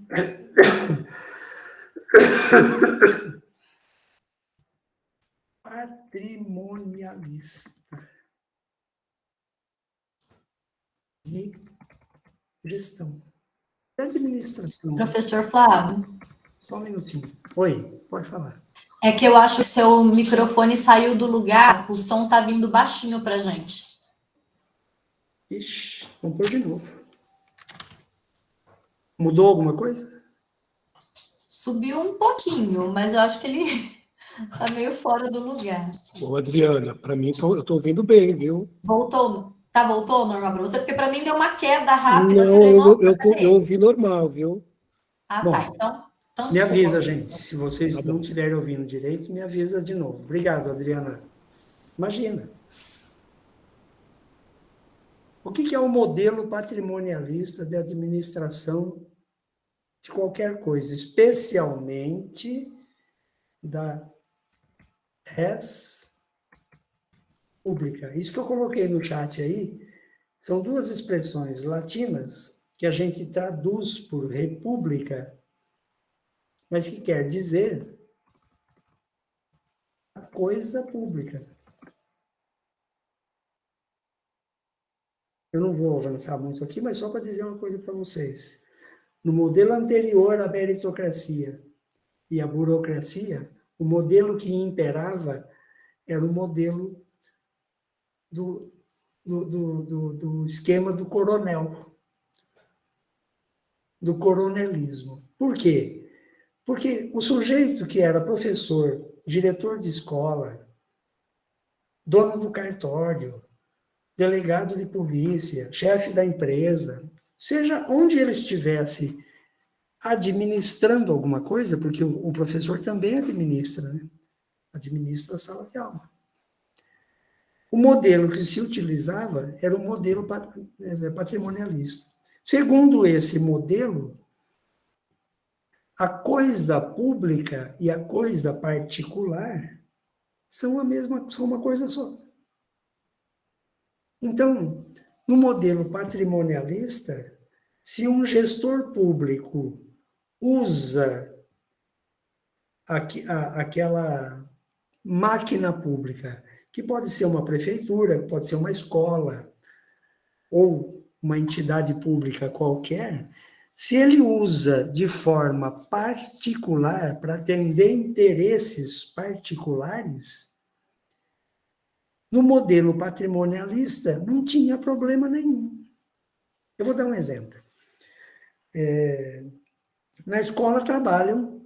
patrimonialista de gestão, de administração. Professor Flávio, Só um minutinho. Oi, pode falar. é que eu acho que o seu microfone saiu do lugar, o som tá vindo baixinho pra gente. Ixi, vamos pôr de novo. Mudou alguma coisa? Subiu um pouquinho, mas eu acho que ele tá meio fora do lugar. Ô, Adriana, para mim eu estou ouvindo bem, viu? Voltou? Voltou ao normal pra você? Porque pra mim deu uma queda rápida. Você Não, falei, nossa, cadê? eu ouvi normal, viu? Ah, Bom, tá. Então me desculpa. avisa, gente. Se vocês Tá não bom. estiverem ouvindo direito, me avisa de novo. Obrigado, Adriana. Imagina. O que é o modelo patrimonialista de administração de qualquer coisa, especialmente da res pública? Isso que eu coloquei no chat aí são duas expressões latinas que a gente traduz por república, mas que quer dizer a coisa pública. Eu não vou avançar muito aqui, mas só para dizer uma coisa para vocês. No modelo anterior à meritocracia e à burocracia, o modelo que imperava era o modelo do esquema do coronel, do coronelismo. Por quê? Porque o sujeito que era professor, diretor de escola, dono do cartório, delegado de polícia, chefe da empresa, seja onde ele estivesse administrando alguma coisa, porque o professor também administra, né? Administra a sala de aula. O modelo que se utilizava era o modelo patrimonialista. Segundo esse modelo, a coisa pública e a coisa particular são uma coisa só. Então, no modelo patrimonialista, se um gestor público usa aquela máquina pública, que pode ser uma prefeitura, pode ser uma escola, ou uma entidade pública qualquer, se ele usa de forma particular para atender interesses particulares, no modelo patrimonialista não tinha problema nenhum. Eu vou dar um exemplo. Na escola trabalham,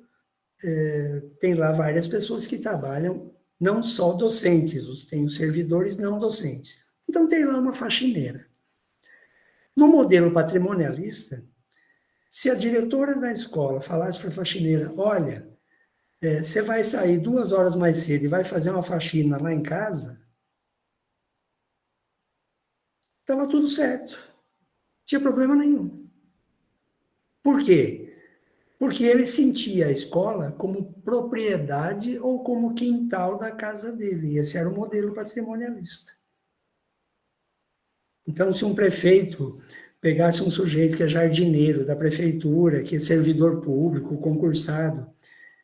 tem lá várias pessoas que trabalham, não só docentes, tem os servidores não docentes. Então tem lá uma faxineira. No modelo patrimonialista, se a diretora da escola falasse para a faxineira, olha, você vai sair 2 horas mais cedo e vai fazer uma faxina lá em casa, estava tudo certo. Não tinha problema nenhum. Por quê? Porque ele sentia a escola como propriedade ou como quintal da casa dele. Esse era o modelo patrimonialista. Então, se um prefeito pegasse um sujeito que é jardineiro da prefeitura, que é servidor público, concursado,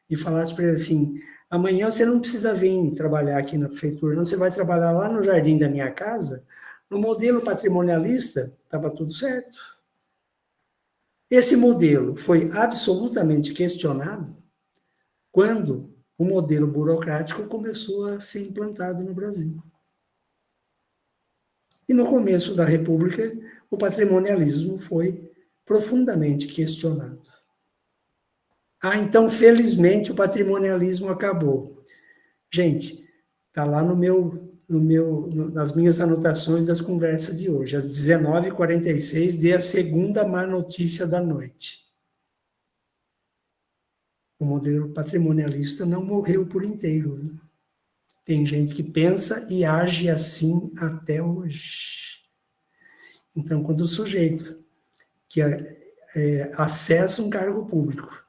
e falasse para ele assim, amanhã você não precisa vir trabalhar aqui na prefeitura, não, você vai trabalhar lá no jardim da minha casa, no modelo patrimonialista, estava tudo certo. Esse modelo foi absolutamente questionado quando o modelo burocrático começou a ser implantado no Brasil. E no começo da República, o patrimonialismo foi profundamente questionado. Então, felizmente, o patrimonialismo acabou. Gente, está lá nas minhas anotações das conversas de hoje. Às 19h46, dei a segunda má notícia da noite. O modelo patrimonialista não morreu por inteiro. Viu? Tem gente que pensa e age assim até hoje. Então, quando o sujeito que acessa um cargo público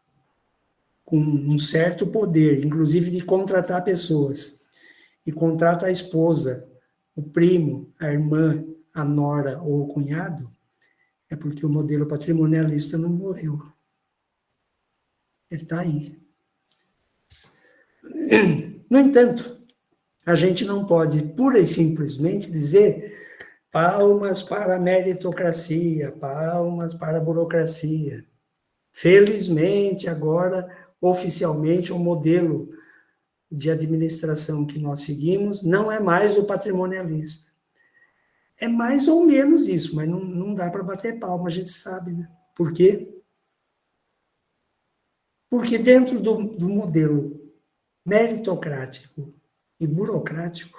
com um certo poder, inclusive de contratar pessoas, e contrata a esposa, o primo, a irmã, a nora ou o cunhado, é porque o modelo patrimonialista não morreu. Ele está aí. No entanto, a gente não pode pura e simplesmente dizer palmas para a meritocracia, palmas para a burocracia. Felizmente, agora, oficialmente, o modelo de administração que nós seguimos não é mais o patrimonialista. É mais ou menos isso, mas não dá para bater palma, a gente sabe, né? Por quê? Porque dentro do modelo meritocrático e burocrático,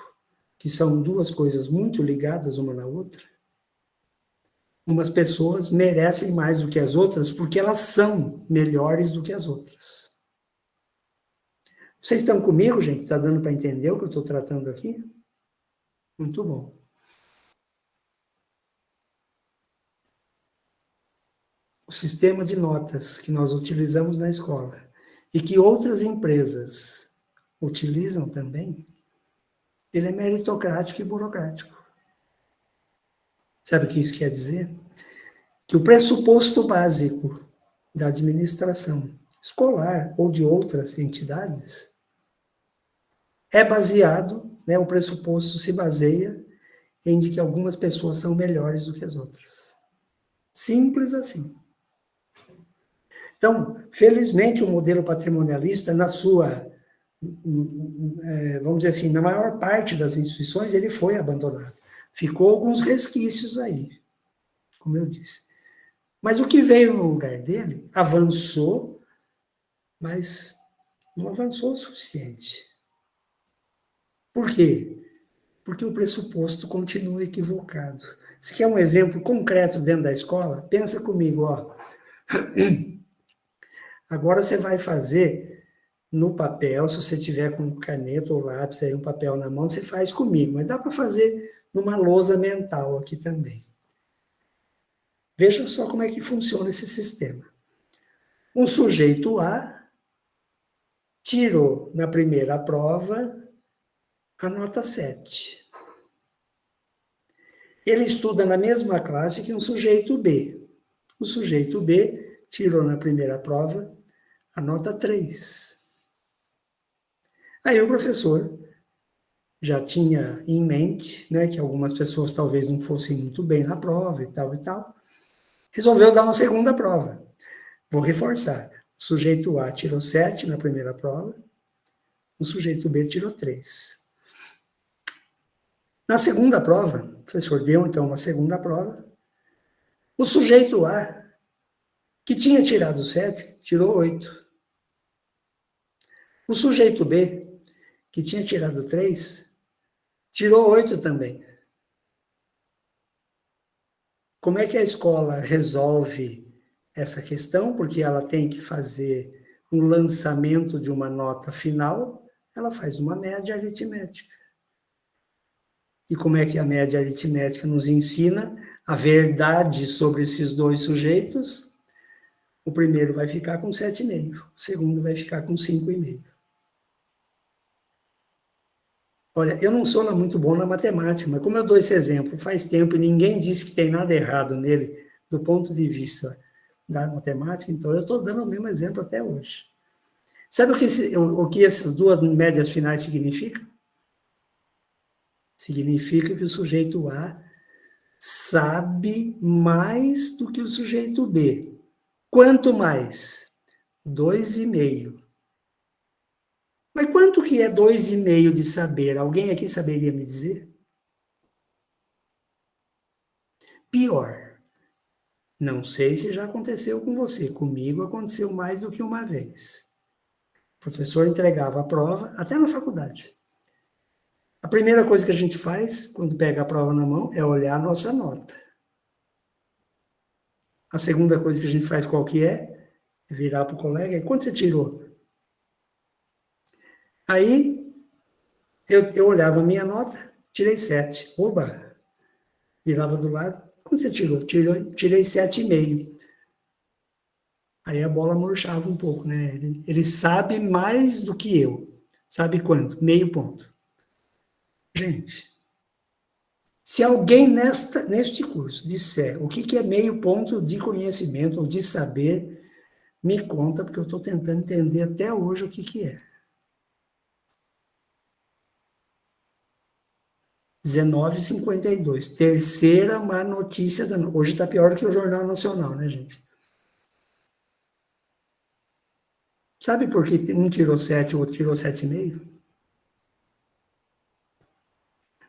que são duas coisas muito ligadas uma na outra, umas pessoas merecem mais do que as outras porque elas são melhores do que as outras. Vocês estão comigo, gente? Está dando para entender o que eu estou tratando aqui? Muito bom. O sistema de notas que nós utilizamos na escola e que outras empresas utilizam também, ele é meritocrático e burocrático. Sabe o que isso quer dizer? Que o pressuposto básico da administração escolar ou de outras entidades é baseado, né, o pressuposto se baseia em de que algumas pessoas são melhores do que as outras. Simples assim. Então, felizmente, o modelo patrimonialista, na sua, vamos dizer assim, na maior parte das instituições, ele foi abandonado. Ficou alguns resquícios aí, como eu disse. Mas o que veio no lugar dele avançou, mas não avançou o suficiente. Por quê? Porque o pressuposto continua equivocado. Você quer um exemplo concreto dentro da escola? Pensa comigo, ó. Agora você vai fazer no papel, se você tiver com caneta ou lápis, aí um papel na mão, você faz comigo, mas dá para fazer numa lousa mental aqui também. Veja só como é que funciona esse sistema. Um sujeito A tirou na primeira prova a nota 7. Ele estuda na mesma classe que um sujeito B. O sujeito B tirou na primeira prova a nota 3. Aí o professor já tinha em mente, né, que algumas pessoas talvez não fossem muito bem na prova e tal, resolveu dar uma segunda prova. Vou reforçar. O sujeito A tirou 7 na primeira prova, o sujeito B tirou 3. Na segunda prova, o professor deu então uma segunda prova, o sujeito A, que tinha tirado 7, tirou 8. O sujeito B, que tinha tirado 3, tirou 8 também. Como é que a escola resolve essa questão? Porque ela tem que fazer um lançamento de uma nota final, ela faz uma média aritmética. E como é que a média aritmética nos ensina a verdade sobre esses dois sujeitos? O primeiro vai ficar com 7,5, o segundo vai ficar com 5,5. Olha, eu não sou muito bom na matemática, mas como eu dou esse exemplo faz tempo e ninguém disse que tem nada errado nele, do ponto de vista da matemática, então eu estou dando o mesmo exemplo até hoje. Sabe o que essas duas médias finais significam? Significa que o sujeito A sabe mais do que o sujeito B. Quanto mais? 2,5. Mas quanto que é 2,5 de saber? Alguém aqui saberia me dizer? Pior. Não sei se já aconteceu com você. Comigo aconteceu mais do que uma vez. O professor entregava a prova, até na faculdade. A primeira coisa que a gente faz, quando pega a prova na mão, é olhar a nossa nota. A segunda coisa que a gente faz, qual que é? É virar para o colega, e quanto você tirou? Aí, eu olhava a minha nota, tirei 7. Oba! Virava do lado, quanto você tirou? Tirei 7,5. Aí a bola murchava um pouco, né? Ele sabe mais do que eu. Sabe quanto? Meio ponto. Gente, se alguém neste curso disser o que é meio ponto de conhecimento ou de saber, me conta, porque eu estou tentando entender até hoje o que é. 19h52, terceira má notícia da noite. Hoje está pior que o Jornal Nacional, né, gente? Sabe por que um tirou 7 e o outro tirou 7,5?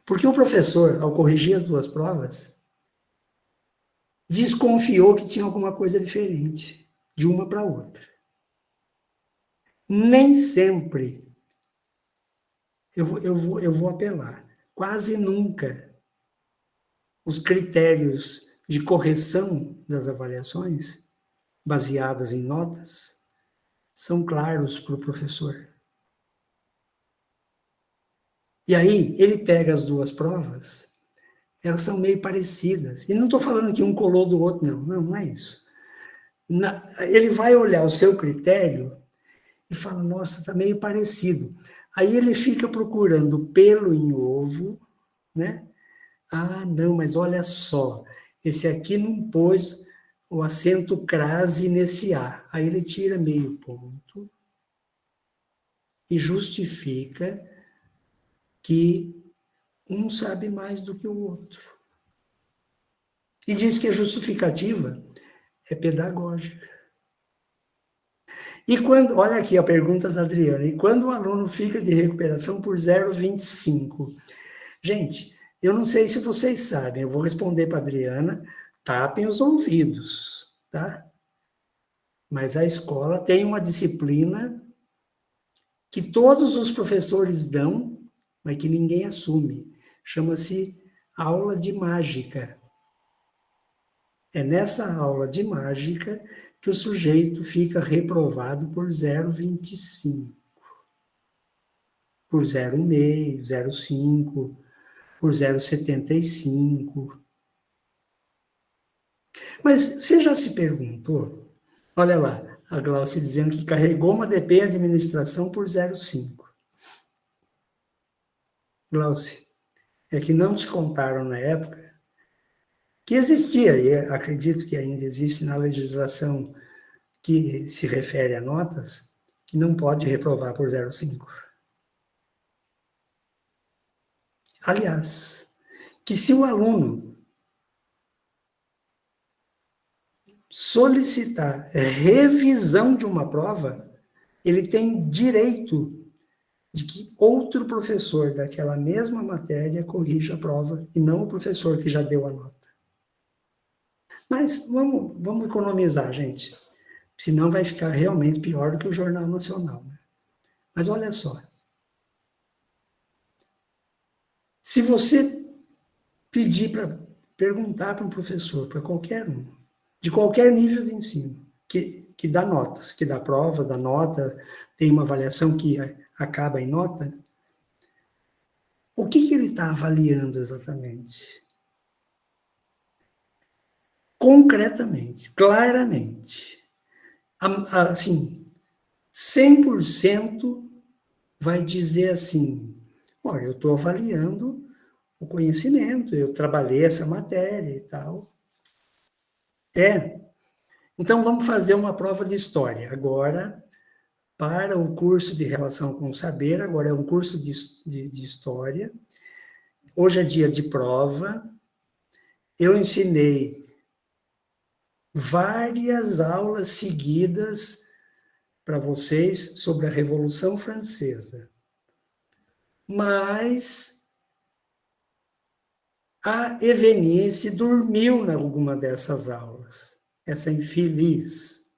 Porque o professor, ao corrigir as duas provas, desconfiou que tinha alguma coisa diferente de uma para outra. Nem sempre eu vou apelar. Quase nunca os critérios de correção das avaliações, baseadas em notas, são claros para o professor. E aí, ele pega as duas provas, elas são meio parecidas. E não estou falando que um colou do outro, não é isso. Ele vai olhar o seu critério e fala, nossa, está meio parecido. Aí ele fica procurando pelo em ovo, né? Ah, não, mas olha só, esse aqui não pôs o acento crase nesse A. Aí ele tira meio ponto e justifica que um sabe mais do que o outro. E diz que a justificativa é pedagógica. E quando, olha aqui a pergunta da Adriana, e quando o aluno fica de recuperação por 0,25? Gente, eu não sei se vocês sabem, eu vou responder para a Adriana, tapem os ouvidos, tá? Mas a escola tem uma disciplina que todos os professores dão, mas que ninguém assume. Chama-se aula de mágica. É nessa aula de mágica que o sujeito fica reprovado por 0,25, por 0,5, 0,5, por 0,75. Mas você já se perguntou? Olha lá, a Glaucia dizendo que carregou uma DP administração por 0,5. Glaucia, é que não te contaram na época que existia, e acredito que ainda existe na legislação que se refere a notas, que não pode reprovar por 0,5. Aliás, que se o aluno solicitar revisão de uma prova, ele tem direito de que outro professor daquela mesma matéria corrija a prova, e não o professor que já deu a nota. Mas vamos economizar, gente. Senão vai ficar realmente pior do que o Jornal Nacional. Né? Mas olha só. Se você pedir para perguntar para um professor, para qualquer um, de qualquer nível de ensino, que dá notas, que dá provas, dá nota, tem uma avaliação que acaba em nota, o que ele está avaliando exatamente? Concretamente, claramente. Assim, 100% vai dizer assim, olha, eu estou avaliando o conhecimento, eu trabalhei essa matéria e tal. Então, vamos fazer uma prova de história. Agora, para o curso de Relação com o Saber, agora é um curso de história. Hoje é dia de prova. Eu ensinei várias aulas seguidas para vocês sobre a Revolução Francesa. Mas a Evenice dormiu em alguma dessas aulas, essa infeliz.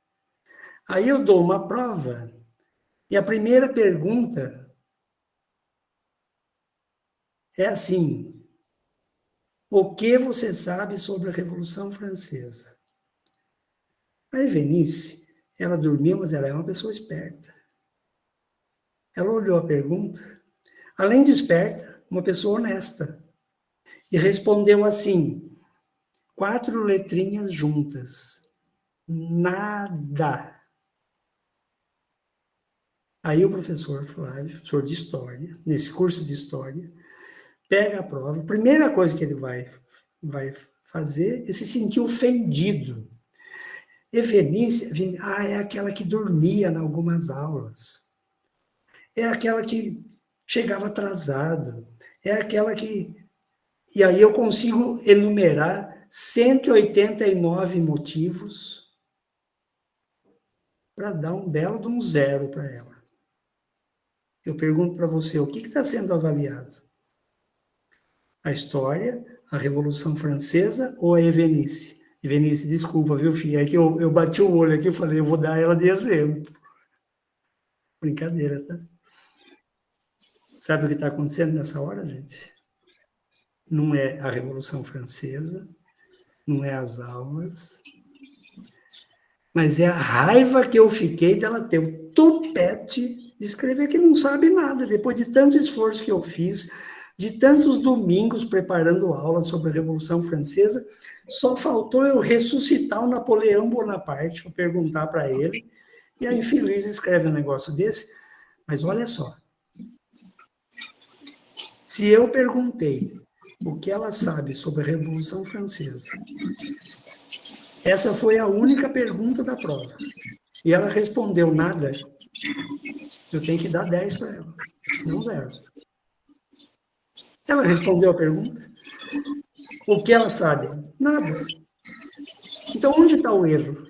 Aí eu dou uma prova, e a primeira pergunta é assim: o que você sabe sobre a Revolução Francesa? A Evenice, ela dormiu, mas ela é uma pessoa esperta. Ela olhou a pergunta, além de esperta, uma pessoa honesta, e respondeu assim, 4 letrinhas juntas. Nada. Aí o professor Flávio, professor de História, nesse curso de História, pega a prova, a primeira coisa que ele vai fazer é se sentir ofendido. Evenice, é aquela que dormia em algumas aulas. É aquela que chegava atrasado. É aquela que... E aí eu consigo enumerar 189 motivos para dar um belo de um 0 para ela. Eu pergunto para você, o que está sendo avaliado? A história, a Revolução Francesa ou a Evenice? Evenice, desculpa, viu, filha? É que eu bati o olho aqui e falei, eu vou dar ela de exemplo. Brincadeira, tá? Sabe o que está acontecendo nessa hora, gente? Não é a Revolução Francesa, não é as aulas, mas é a raiva que eu fiquei dela ter o tupete de escrever que não sabe nada, depois de tanto esforço que eu fiz, de tantos domingos preparando aulas sobre a Revolução Francesa, só faltou eu ressuscitar o Napoleão Bonaparte para perguntar para ele, e a infeliz escreve um negócio desse, mas olha só, se eu perguntei o que ela sabe sobre a Revolução Francesa, essa foi a única pergunta da prova, e ela respondeu nada, eu tenho que dar 10 para ela, não 0. Ela respondeu a pergunta. O que ela sabe? Nada. Então, onde está o erro?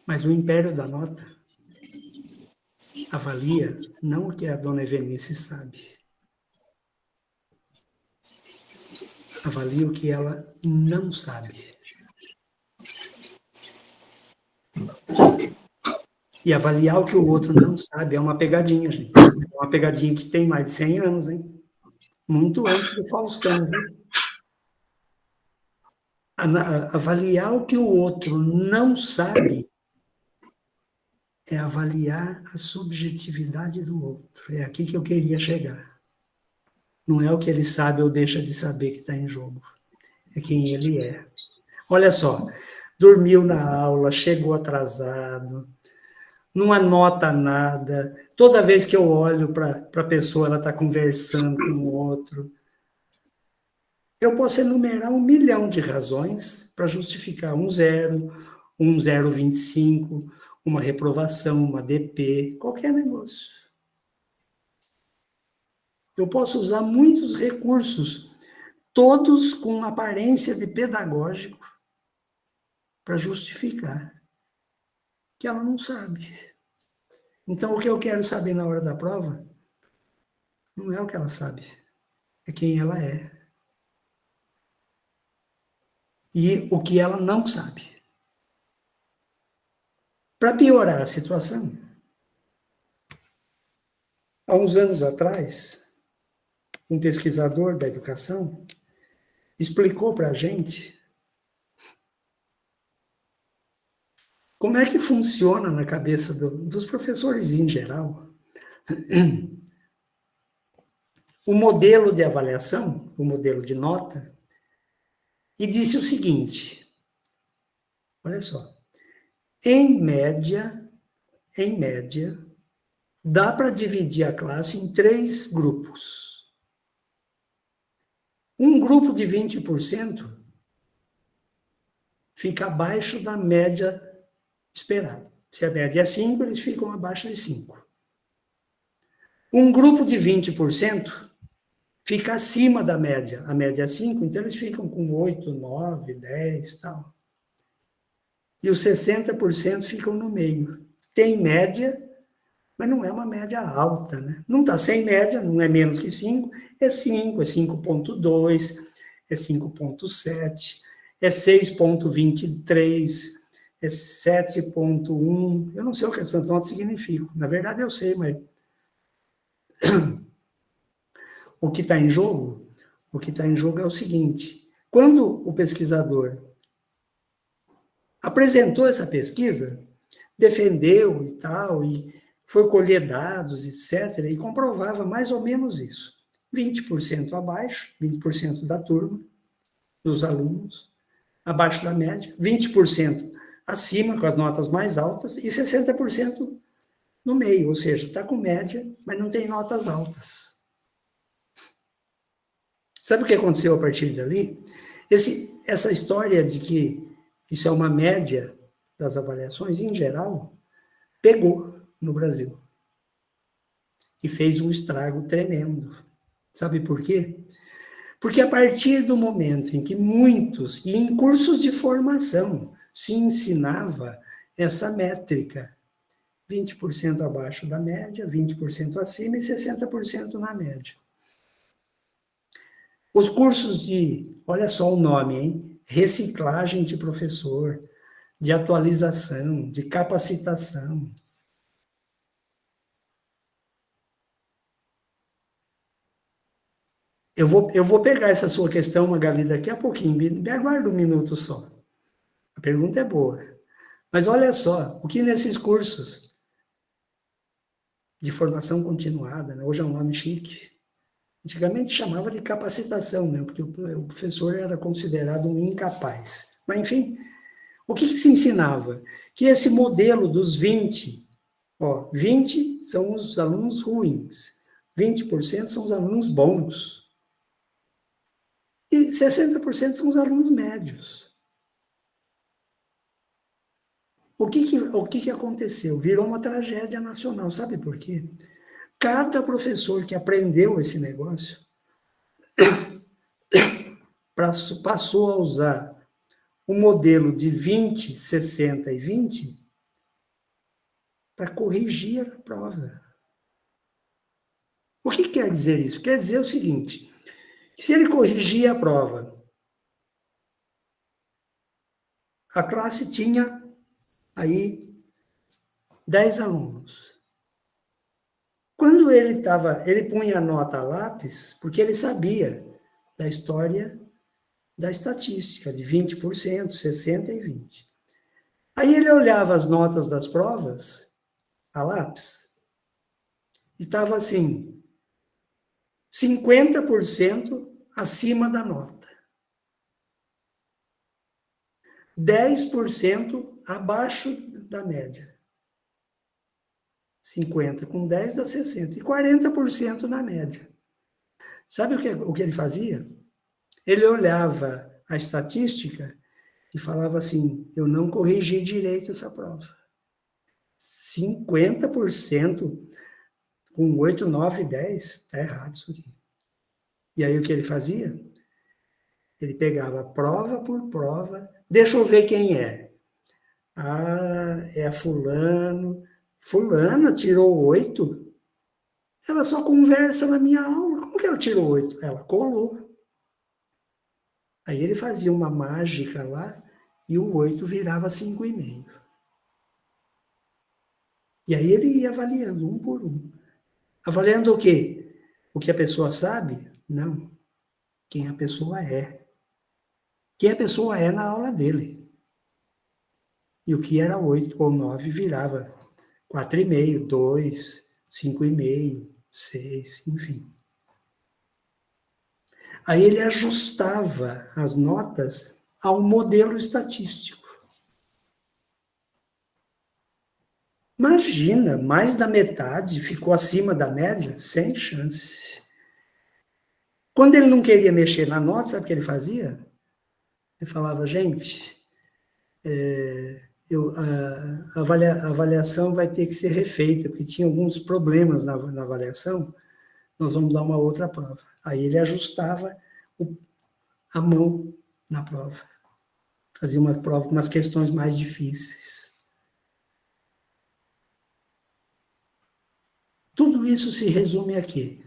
Mas o império da nota avalia não o que a dona Evenice sabe. Avalia o que ela não sabe. E avaliar o que o outro não sabe é uma pegadinha, gente. É uma pegadinha que tem mais de 100 anos, hein? Muito antes do Faustão, viu? Avaliar o que o outro não sabe é avaliar a subjetividade do outro. É aqui que eu queria chegar. Não é o que ele sabe ou deixa de saber que está em jogo. É quem ele é. Olha só, dormiu na aula, chegou atrasado, não anota nada. Toda vez que eu olho para a pessoa, ela está conversando com o outro. Eu posso enumerar 1 milhão de razões para justificar um 0, um 0,25, uma reprovação, uma DP, qualquer negócio. Eu posso usar muitos recursos, todos com aparência de pedagógico, para justificar que ela não sabe. Então, o que eu quero saber na hora da prova não é o que ela sabe, é quem ela é. E o que ela não sabe. Para piorar a situação, há uns anos atrás, um pesquisador da educação explicou para a gente como é que funciona na cabeça dos professores em geral o modelo de avaliação, o modelo de nota, e disse o seguinte, olha só, em média, dá para dividir a classe em 3 grupos. Um grupo de 20% fica abaixo da média esperada. Se a média é 5, eles ficam abaixo de 5. Um grupo de 20% fica acima da média. A média é 5, então eles ficam com 8, 9, 10 e tal. E os 60% ficam no meio. Tem média, mas não é uma média alta, né? Não está sem média, não é menos que 5, é 5, é 5,2, é 5,7, é 6,23, é 7,1. Eu não sei o que essas notas significam. Na verdade, eu sei, mas o que está em jogo? O que está em jogo é o seguinte: quando o pesquisador apresentou essa pesquisa, defendeu e tal, e foi colher dados, etc., e comprovava mais ou menos isso. 20% abaixo, 20% da turma, dos alunos, abaixo da média, 20% acima, com as notas mais altas, e 60% no meio, ou seja, está com média, mas não tem notas altas. Sabe o que aconteceu a partir dali? Essa história de que isso é uma média das avaliações, em geral, pegou no Brasil e fez um estrago tremendo. Sabe por quê? Porque a partir do momento em que muitos, e em cursos de formação, se ensinava essa métrica, 20% abaixo da média, 20% acima e 60% na média. Os cursos de, olha só o nome, hein? Reciclagem de professor, de atualização, de capacitação. Eu vou pegar essa sua questão, Magali, daqui a pouquinho, me aguarda um minuto só. A pergunta é boa. Mas olha só, o que nesses cursos de formação continuada, né, hoje é um nome chique, antigamente chamava de capacitação, né, porque o professor era considerado um incapaz. Mas, enfim, o que se ensinava? Que esse modelo dos 20, 20 são os alunos ruins, 20% são os alunos bons, e 60% são os alunos médios. O que aconteceu? Virou uma tragédia nacional. Sabe por quê? Cada professor que aprendeu esse negócio passou a usar o modelo de 20, 60 e 20 para corrigir a prova. O que quer dizer isso? Quer dizer o seguinte: se ele corrigia a prova, a classe tinha aí 10 alunos. Quando ele punha a nota a lápis, porque ele sabia da história da estatística, de 20%, 60% e 20%. Aí ele olhava as notas das provas, a lápis, e estava assim, 50% acima da nota. 10% abaixo da média. 50 com 10 dá 60. E 40% na média. Sabe o que ele fazia? Ele olhava a estatística e falava assim, eu não corrigi direito essa prova. 50% com 8, 9, 10, está errado isso aqui. E aí o que ele fazia? Ele pegava prova por prova, deixa eu ver quem é. Ah, é a fulano. Fulana tirou 8? Ela só conversa na minha aula. Como que ela tirou 8? Ela colou. Aí ele fazia uma mágica lá e o 8 virava 5,5. E aí ele ia avaliando um por um. Avaliando o quê? O que a pessoa sabe? Não. Quem a pessoa é. Quem a pessoa é na aula dele. E o que era 8 ou 9 virava 4,5, 2, 5,5, 6, enfim. Aí ele ajustava as notas ao modelo estatístico. Imagina, mais da metade ficou acima da média, sem chance. Quando ele não queria mexer na nota, sabe o que ele fazia? Ele falava, gente, a avaliação vai ter que ser refeita, porque tinha alguns problemas na avaliação, nós vamos dar uma outra prova. Aí ele ajustava a mão na prova. Fazia uma prova com umas questões mais difíceis. Tudo isso se resume aqui,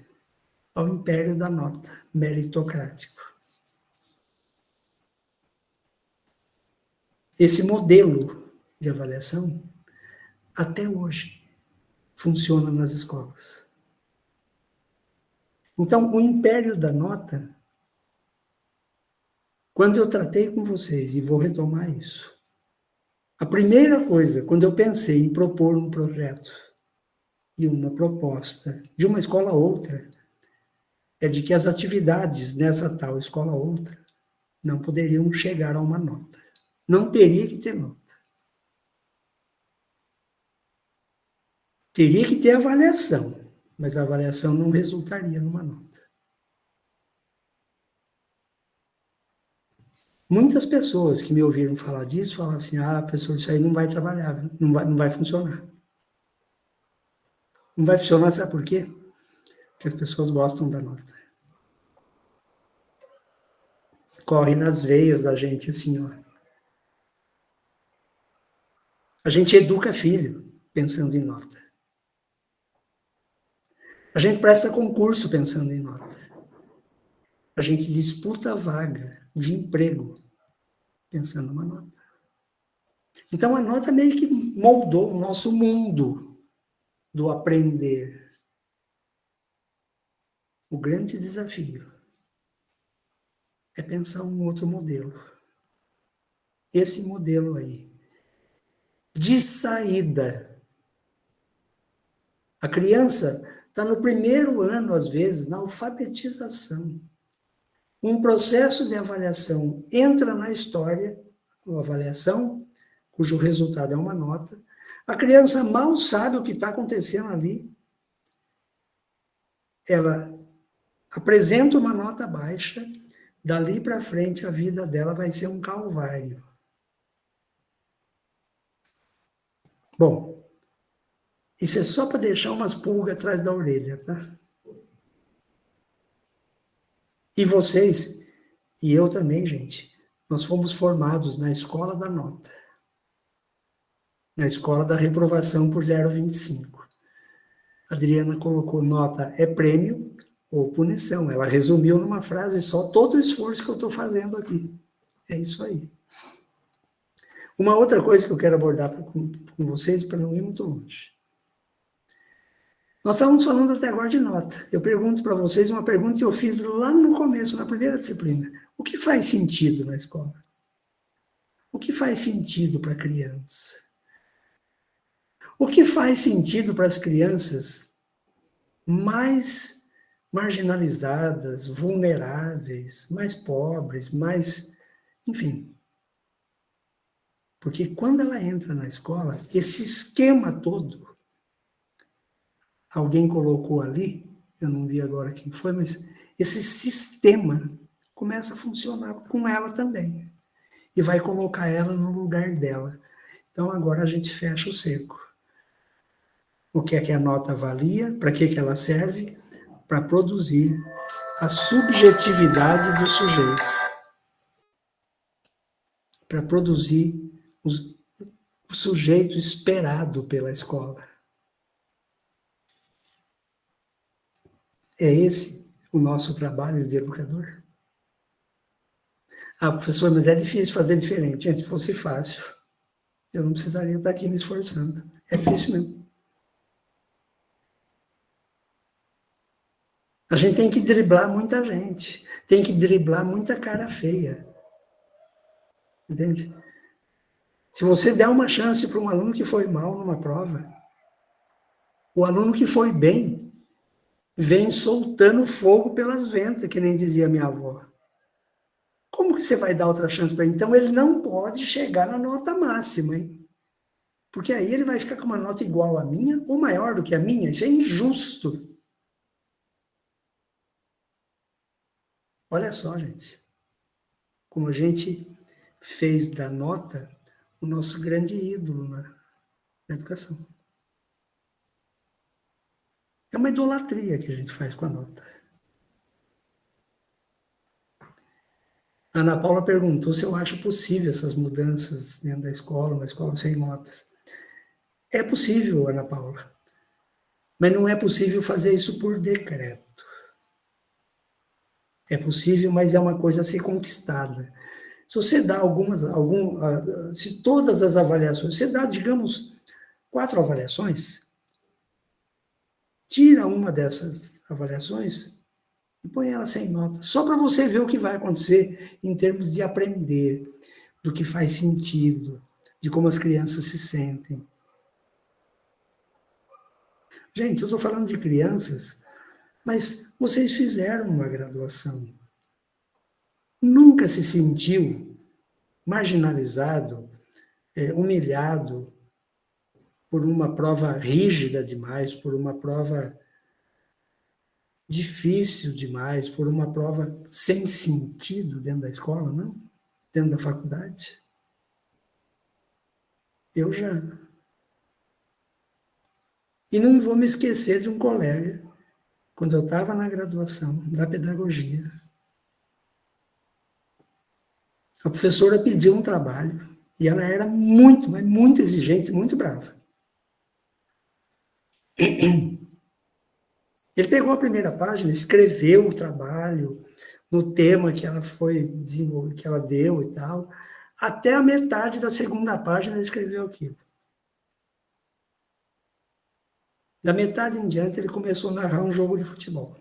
ao império da nota, meritocrático. Esse modelo de avaliação, até hoje, funciona nas escolas. Então, o império da nota, quando eu tratei com vocês, e vou retomar isso, a primeira coisa, quando eu pensei em propor um projeto e uma proposta de uma escola a outra, é de que as atividades nessa tal escola a outra não poderiam chegar a uma nota. Não teria que ter nota. Teria que ter avaliação, mas a avaliação não resultaria numa nota. Muitas pessoas que me ouviram falar disso falaram assim, professor, isso aí não vai trabalhar, não vai funcionar. Não vai funcionar, sabe por quê? Porque as pessoas gostam da nota. Corre nas veias da gente assim, ó. A gente educa filho pensando em nota. A gente presta concurso pensando em nota. A gente disputa vaga de emprego pensando numa nota. Então, a nota meio que moldou o nosso mundo do aprender. O grande desafio é pensar um outro modelo. Esse modelo aí, de saída. A criança está no primeiro ano, às vezes, na alfabetização. Um processo de avaliação entra na história, uma avaliação, cujo resultado é uma nota. A criança mal sabe o que está acontecendo ali. Ela apresenta uma nota baixa, dali para frente a vida dela vai ser um calvário. Bom, isso é só para deixar umas pulgas atrás da orelha, tá? E vocês, e eu também, gente, nós fomos formados na escola da nota. Na escola da reprovação por 0,25. A Adriana colocou nota é prêmio ou punição. Ela resumiu numa frase só todo o esforço que eu estou fazendo aqui. É isso aí. Uma outra coisa que eu quero abordar com vocês, para não ir muito longe. Nós estávamos falando até agora de nota. Eu pergunto para vocês uma pergunta que eu fiz lá no começo, na primeira disciplina. O que faz sentido na escola? O que faz sentido para a criança? O que faz sentido para as crianças mais marginalizadas, vulneráveis, mais pobres, mais... Enfim. Porque quando ela entra na escola, esse esquema todo, alguém colocou ali, eu não vi agora quem foi, mas esse sistema começa a funcionar com ela também. E vai colocar ela no lugar dela. Então, agora a gente fecha o cerco. O que é que a nota avalia? Para que ela serve? Para produzir a subjetividade do sujeito. Para produzir o sujeito esperado pela escola. É esse o nosso trabalho de educador? Ah, professor, mas é difícil fazer diferente. Gente, se fosse fácil, eu não precisaria estar aqui me esforçando. É difícil mesmo. A gente tem que driblar muita gente. Tem que driblar muita cara feia. Entende? Se você der uma chance para um aluno que foi mal numa prova, o aluno que foi bem vem soltando fogo pelas ventas, que nem dizia minha avó. Como que você vai dar outra chance para ele? Então, ele não pode chegar na nota máxima, hein? Porque aí ele vai ficar com uma nota igual à minha ou maior do que a minha. Isso é injusto. Olha só, gente. Como a gente fez da nota o nosso grande ídolo na educação. É uma idolatria que a gente faz com a nota. A Ana Paula perguntou se eu acho possível essas mudanças dentro da escola, uma escola sem notas. É possível, Ana Paula, mas não é possível fazer isso por decreto. É possível, mas é uma coisa a ser conquistada. Se você dá se todas as avaliações, você dá, digamos, 4 avaliações, tira uma dessas avaliações e põe ela sem nota, só para você ver o que vai acontecer em termos de aprender, do que faz sentido, de como as crianças se sentem. Gente, eu estou falando de crianças, mas vocês fizeram uma graduação. Nunca se sentiu marginalizado, humilhado por uma prova rígida demais, por uma prova difícil demais, por uma prova sem sentido dentro da escola, não? Dentro da faculdade? Eu já. E não vou me esquecer de um colega, quando eu estava na graduação da pedagogia. A professora pediu um trabalho e ela era muito, mas muito exigente, muito brava. Ele pegou a primeira página, escreveu o trabalho no tema que ela foi desenvolver, que ela deu e tal. Até a metade da segunda página ele escreveu aquilo. Da metade em diante ele começou a narrar um jogo de futebol.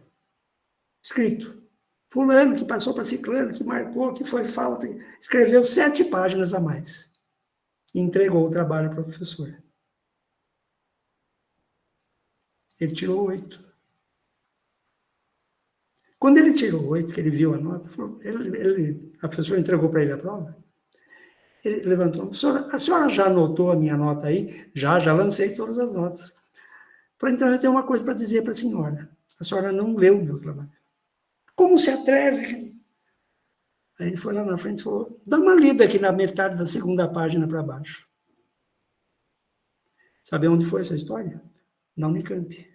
Escrito. Fulano que passou para ciclano, que marcou, que foi falta. Escreveu 7 páginas a mais. E entregou o trabalho para o professor. Ele tirou 8. Quando ele tirou 8, que ele viu a nota, a professora entregou para ele a prova, ele levantou, a senhora já anotou a minha nota aí? Já lancei todas as notas. Falei, então eu tenho uma coisa para dizer para a senhora. A senhora não leu o meu trabalho. Como se atreve? Aí ele foi lá na frente e falou, dá uma lida aqui na metade da segunda página para baixo. Sabe onde foi essa história? Na Unicamp.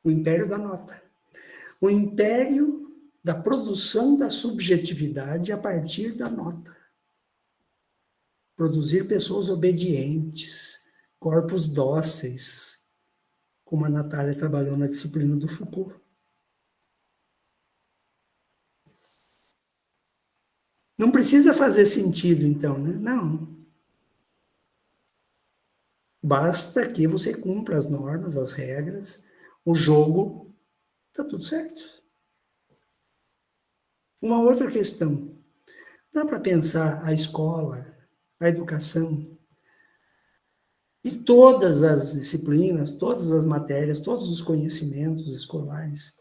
O império da nota. O império da produção da subjetividade a partir da nota. Produzir pessoas obedientes, corpos dóceis, como a Natália trabalhou na disciplina do Foucault. Não precisa fazer sentido, então, né? Não. Basta que você cumpra as normas, as regras, o jogo, está tudo certo. Uma outra questão. Dá para pensar a escola, a educação, E todas as disciplinas, todas as matérias, todos os conhecimentos escolares,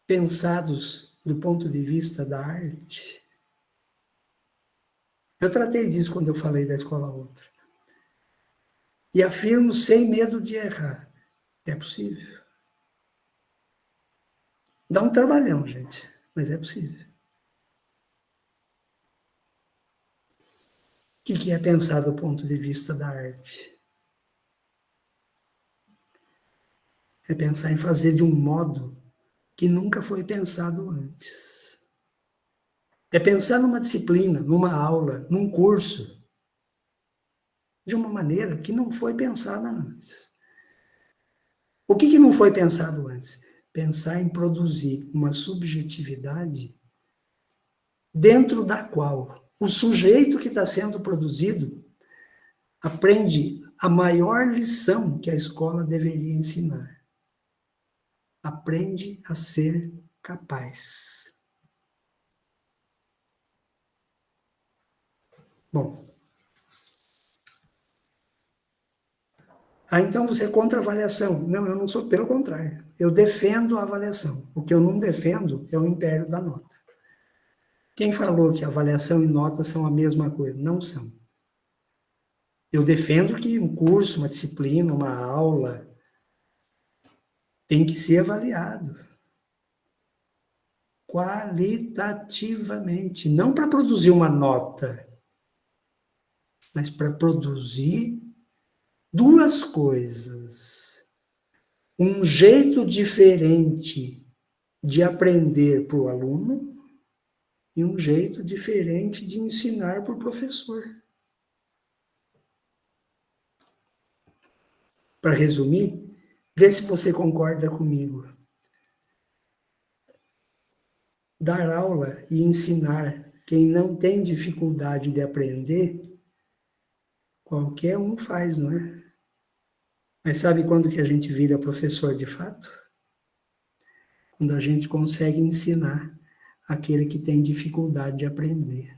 pensados do ponto de vista da arte. Eu tratei disso quando eu falei da escola outra. E afirmo sem medo de errar. É possível. Dá um trabalhão, gente, mas é possível. O que é pensar do ponto de vista da arte? É pensar em fazer de um modo que nunca foi pensado antes. É pensar numa disciplina, numa aula, num curso, de uma maneira que não foi pensada antes. O que não foi pensado antes? Pensar em produzir uma subjetividade dentro da qual o sujeito que está sendo produzido aprende a maior lição que a escola deveria ensinar. Aprende a ser capaz. Bom. Então você é contra a avaliação. Não, eu não sou, pelo contrário. Eu defendo a avaliação. O que eu não defendo é o império da nota. Quem falou que avaliação e nota são a mesma coisa? Não são. Eu defendo que um curso, uma disciplina, uma aula tem que ser avaliado qualitativamente, não para produzir uma nota, mas para produzir duas coisas. Um jeito diferente de aprender para o aluno e um jeito diferente de ensinar para o professor. Para resumir, vê se você concorda comigo. Dar aula e ensinar quem não tem dificuldade de aprender, qualquer um faz, não é? Mas sabe quando que a gente vira professor de fato? Quando a gente consegue ensinar aquele que tem dificuldade de aprender.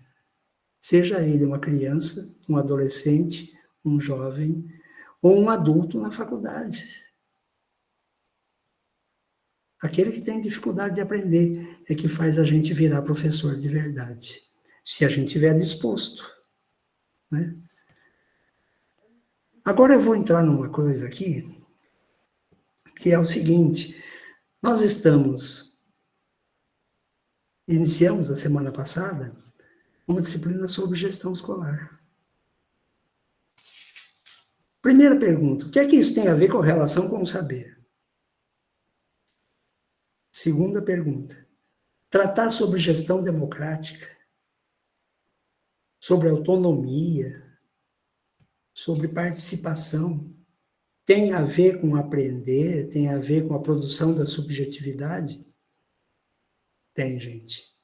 Seja ele uma criança, um adolescente, um jovem ou um adulto na faculdade. Aquele que tem dificuldade de aprender é que faz a gente virar professor de verdade. Se a gente estiver disposto, né? Agora eu vou entrar numa coisa aqui, que é o seguinte: nós iniciamos a semana passada uma disciplina sobre gestão escolar. Primeira pergunta: o que é que isso tem a ver com relação com o saber? Segunda pergunta: tratar sobre gestão democrática, sobre autonomia, sobre participação, tem a ver com aprender, tem a ver com a produção da subjetividade? Tem, gente.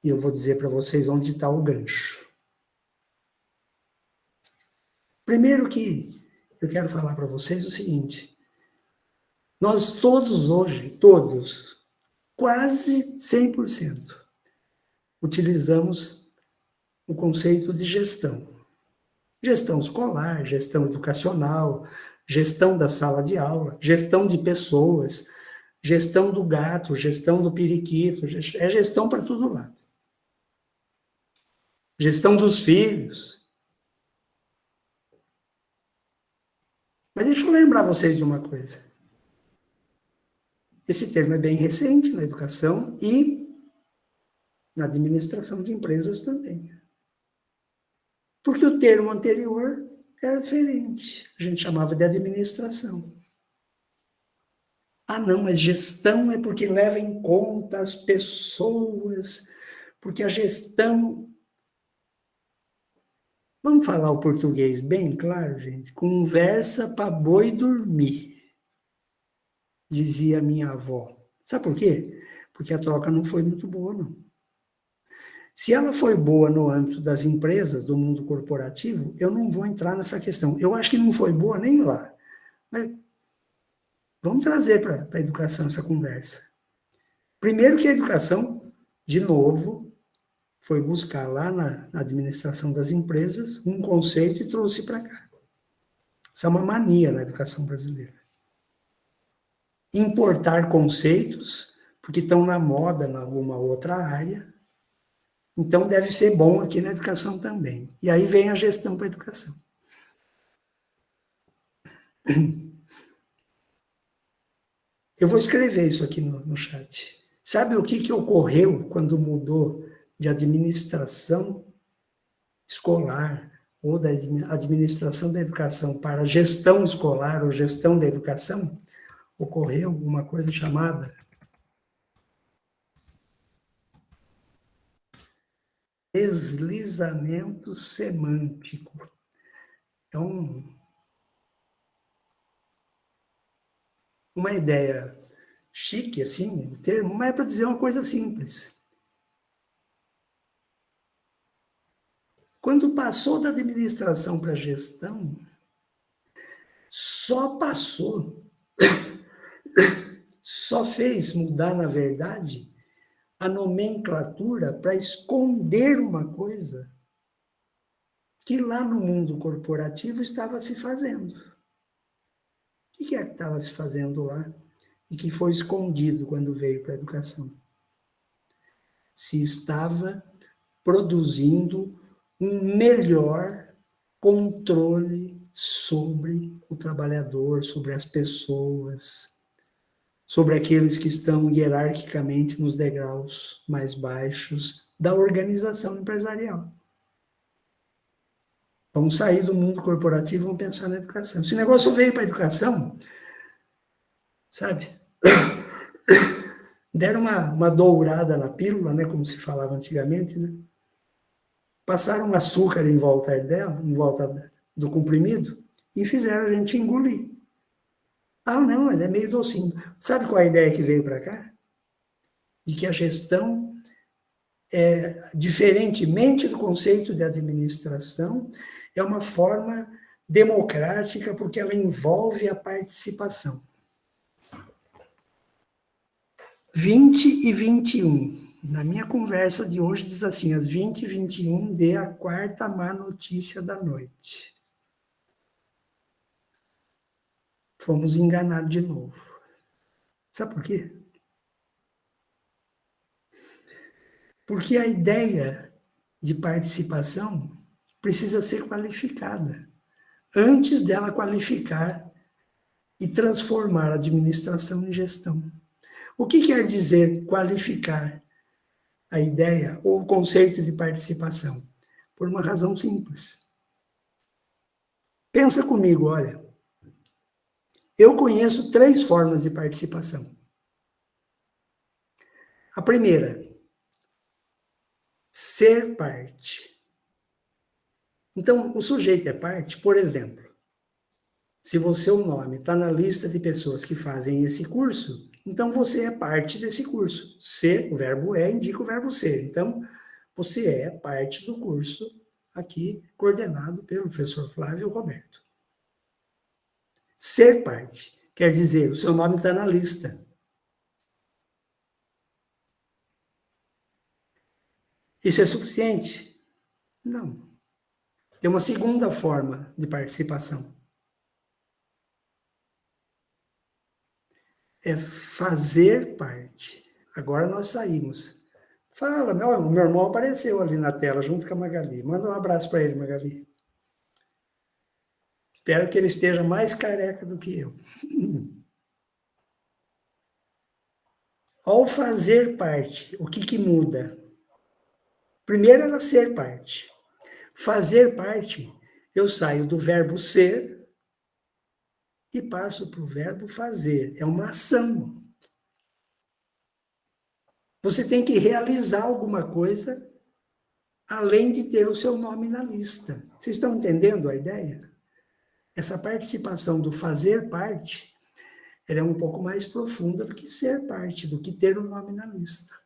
E eu vou dizer para vocês onde está o gancho. Primeiro que eu quero falar para vocês o seguinte: nós todos hoje, quase 100%, utilizamos o conceito de gestão. Gestão escolar, gestão educacional, gestão da sala de aula, gestão de pessoas, gestão do gato, gestão do periquito, é gestão para todo lado. Gestão dos filhos. Mas deixa eu lembrar vocês de uma coisa. Esse termo é bem recente na educação e na administração de empresas também. Porque o termo anterior era diferente. A gente chamava de administração. Ah, não, mas gestão é porque leva em conta as pessoas, porque a gestão... Vamos falar o português bem claro, gente? Conversa para boi dormir, dizia minha avó. Sabe por quê? Porque a troca não foi muito boa, não. Se ela foi boa no âmbito das empresas, do mundo corporativo, eu não vou entrar nessa questão. Eu acho que não foi boa nem lá. Mas vamos trazer para a educação essa conversa. Primeiro que a educação, de novo, foi buscar lá na administração das empresas um conceito e trouxe para cá. Isso é uma mania na educação brasileira. Importar conceitos, porque estão na moda em alguma outra área, então deve ser bom aqui na educação também. E aí vem a gestão para a educação. Eu vou escrever isso aqui no chat. Sabe o que ocorreu quando mudou de administração escolar ou da administração da educação para gestão escolar ou gestão da educação? Ocorreu uma coisa chamada deslizamento semântico. Então, uma ideia chique, assim, o termo, mas é para dizer uma coisa simples. Quando passou da administração para a gestão, só passou, só fez mudar, na verdade, a nomenclatura para esconder uma coisa que lá no mundo corporativo estava se fazendo. O que é que estava se fazendo lá e que foi escondido quando veio para a educação? Se estava produzindo um melhor controle sobre o trabalhador, sobre as pessoas, sobre aqueles que estão hierarquicamente nos degraus mais baixos da organização empresarial. Vamos sair do mundo corporativo e vamos pensar na educação. Esse negócio veio para a educação, sabe? Deram uma dourada na pílula, né, como se falava antigamente, né? Passaram açúcar em volta dela, em volta do comprimido, e fizeram a gente engolir. Ah, não, mas é meio docinho. Sabe qual é a ideia que veio para cá? De que a gestão, diferentemente do conceito de administração, é uma forma democrática, porque ela envolve a participação. 20 e 21. Na minha conversa de hoje diz assim, às 20 e 21, dê a quarta má notícia da noite. Fomos enganados de novo. Sabe por quê? Porque a ideia de participação precisa ser qualificada. Antes dela qualificar e transformar a administração em gestão. O que quer dizer qualificar a ideia ou o conceito de participação? Por uma razão simples. Pensa comigo, olha. Eu conheço 3 formas de participação. A primeira, ser parte. Então, o sujeito é parte, por exemplo, se o seu nome está na lista de pessoas que fazem esse curso, então você é parte desse curso. Ser, o verbo é, indica o verbo ser. Então, você é parte do curso aqui, coordenado pelo professor Flávio Roberto. Ser parte quer dizer, o seu nome está na lista. Isso é suficiente? Não. Tem uma segunda forma de participação. É fazer parte. Agora nós saímos. Fala, meu irmão apareceu ali na tela, junto com a Magali. Manda um abraço para ele, Magali. Espero que ele esteja mais careca do que eu. Ao fazer parte, o que muda? Primeiro era ser parte. Fazer parte, eu saio do verbo ser e passo para o verbo fazer. É uma ação. Você tem que realizar alguma coisa além de ter o seu nome na lista. Vocês estão entendendo a ideia? Essa participação do fazer parte, ela é um pouco mais profunda do que ser parte, do que ter o nome na lista.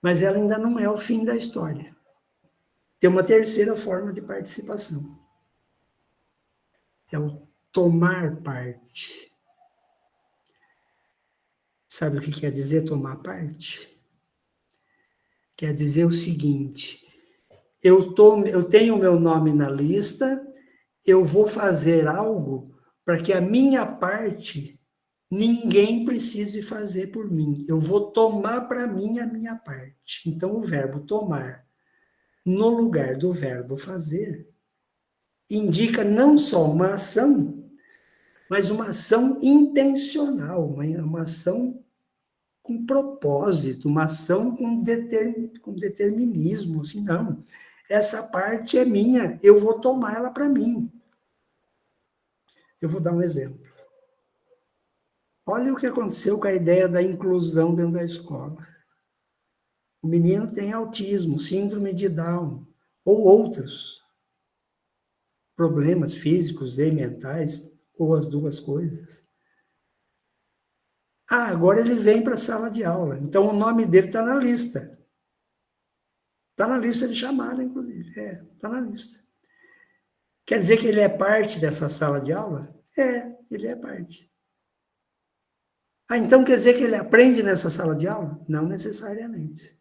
Mas ela ainda não é o fim da história. Tem uma terceira forma de participação. É o tomar parte. Sabe o que quer dizer tomar parte? quer dizer o seguinte: eu tenho o meu nome na lista, eu vou fazer algo para que a minha parte ninguém precise fazer por mim. Eu vou tomar para mim a minha parte. Então, o verbo tomar, no lugar do verbo fazer, indica não só uma ação, mas uma ação intencional, uma ação com propósito, uma ação com determinismo. Assim, não, essa parte é minha, eu vou tomar ela para mim. Eu vou dar um exemplo. Olha o que aconteceu com a ideia da inclusão dentro da escola. O menino tem autismo, síndrome de Down, ou outros problemas físicos e mentais, ou as duas coisas. Agora ele vem para a sala de aula. Então, o nome dele está na lista. Está na lista de chamada, inclusive. Está na lista. Quer dizer que ele é parte dessa sala de aula? Ele é parte. Então quer dizer que ele aprende nessa sala de aula? Não necessariamente.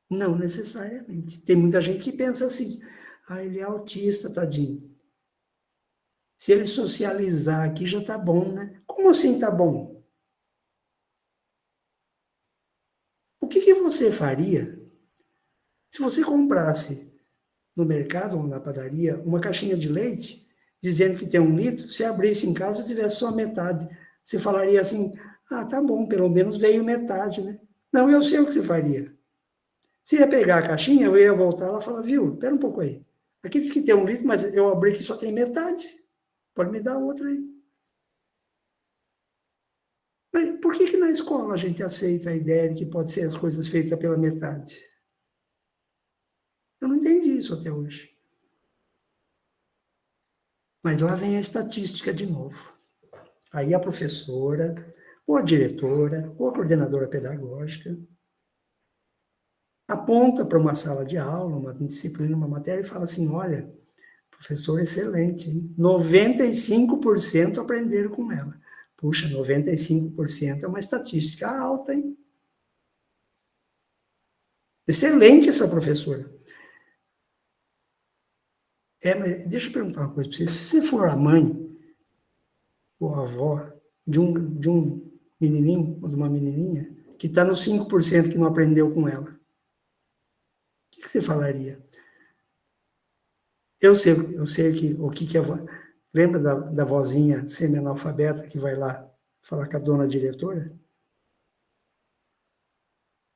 Não necessariamente. Tem muita gente que pensa assim, ele é autista, tadinho. Se ele socializar aqui já está bom, né? Como assim está bom? O que você faria se você comprasse no mercado ou na padaria uma caixinha de leite, dizendo que tem 1 litro, se abrisse em casa e tivesse só metade? Você falaria assim, tá bom, pelo menos veio metade, né? Não, eu sei o que você faria. Você ia pegar a caixinha, eu ia voltar lá e falar, viu, espera um pouco aí. Aqui diz que tem 1 litro, mas eu abri que só tem metade. Pode me dar outra aí. Mas por que na escola a gente aceita a ideia de que pode ser as coisas feitas pela metade? Eu não entendi isso até hoje. Mas lá vem a estatística de novo. Aí a professora, ou a diretora, ou a coordenadora pedagógica, aponta para uma sala de aula, uma disciplina, uma matéria, e fala assim, olha, professor excelente, hein? 95% aprenderam com ela. Puxa, 95% é uma estatística alta, hein? Excelente essa professora. Mas deixa eu perguntar uma coisa para você. Se você for a mãe ou a avó de um menininho ou de uma menininha que está nos 5% que não aprendeu com ela, o que você falaria? Eu sei o que a avó... Lembra da vozinha semi-analfabeta que vai lá falar com a dona diretora?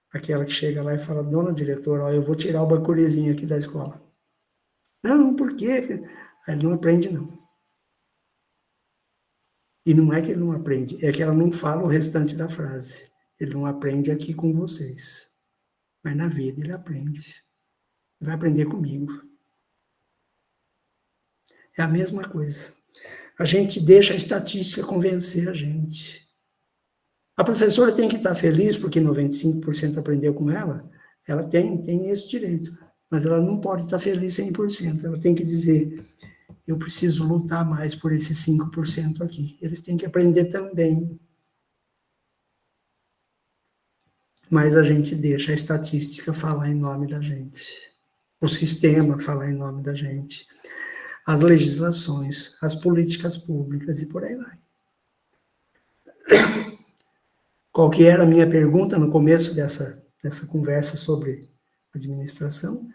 Aquela que chega lá e fala, dona diretora, eu vou tirar o bacurizinho aqui da escola. Não, por quê? Aí ele não aprende, não. E não é que ele não aprende, é que ela não fala o restante da frase. Ele não aprende aqui com vocês. Mas na vida ele aprende. Vai aprender comigo. É a mesma coisa. A gente deixa a estatística convencer a gente. A professora tem que estar feliz porque 95% aprendeu com ela. Ela tem esse direito. Mas ela não pode estar feliz 100%. Ela tem que dizer, eu preciso lutar mais por esses 5% aqui. Eles têm que aprender também. Mas a gente deixa a estatística falar em nome da gente. O sistema falar em nome da gente. As legislações, as políticas públicas e por aí vai. Qual que era a minha pergunta no começo dessa conversa sobre administração?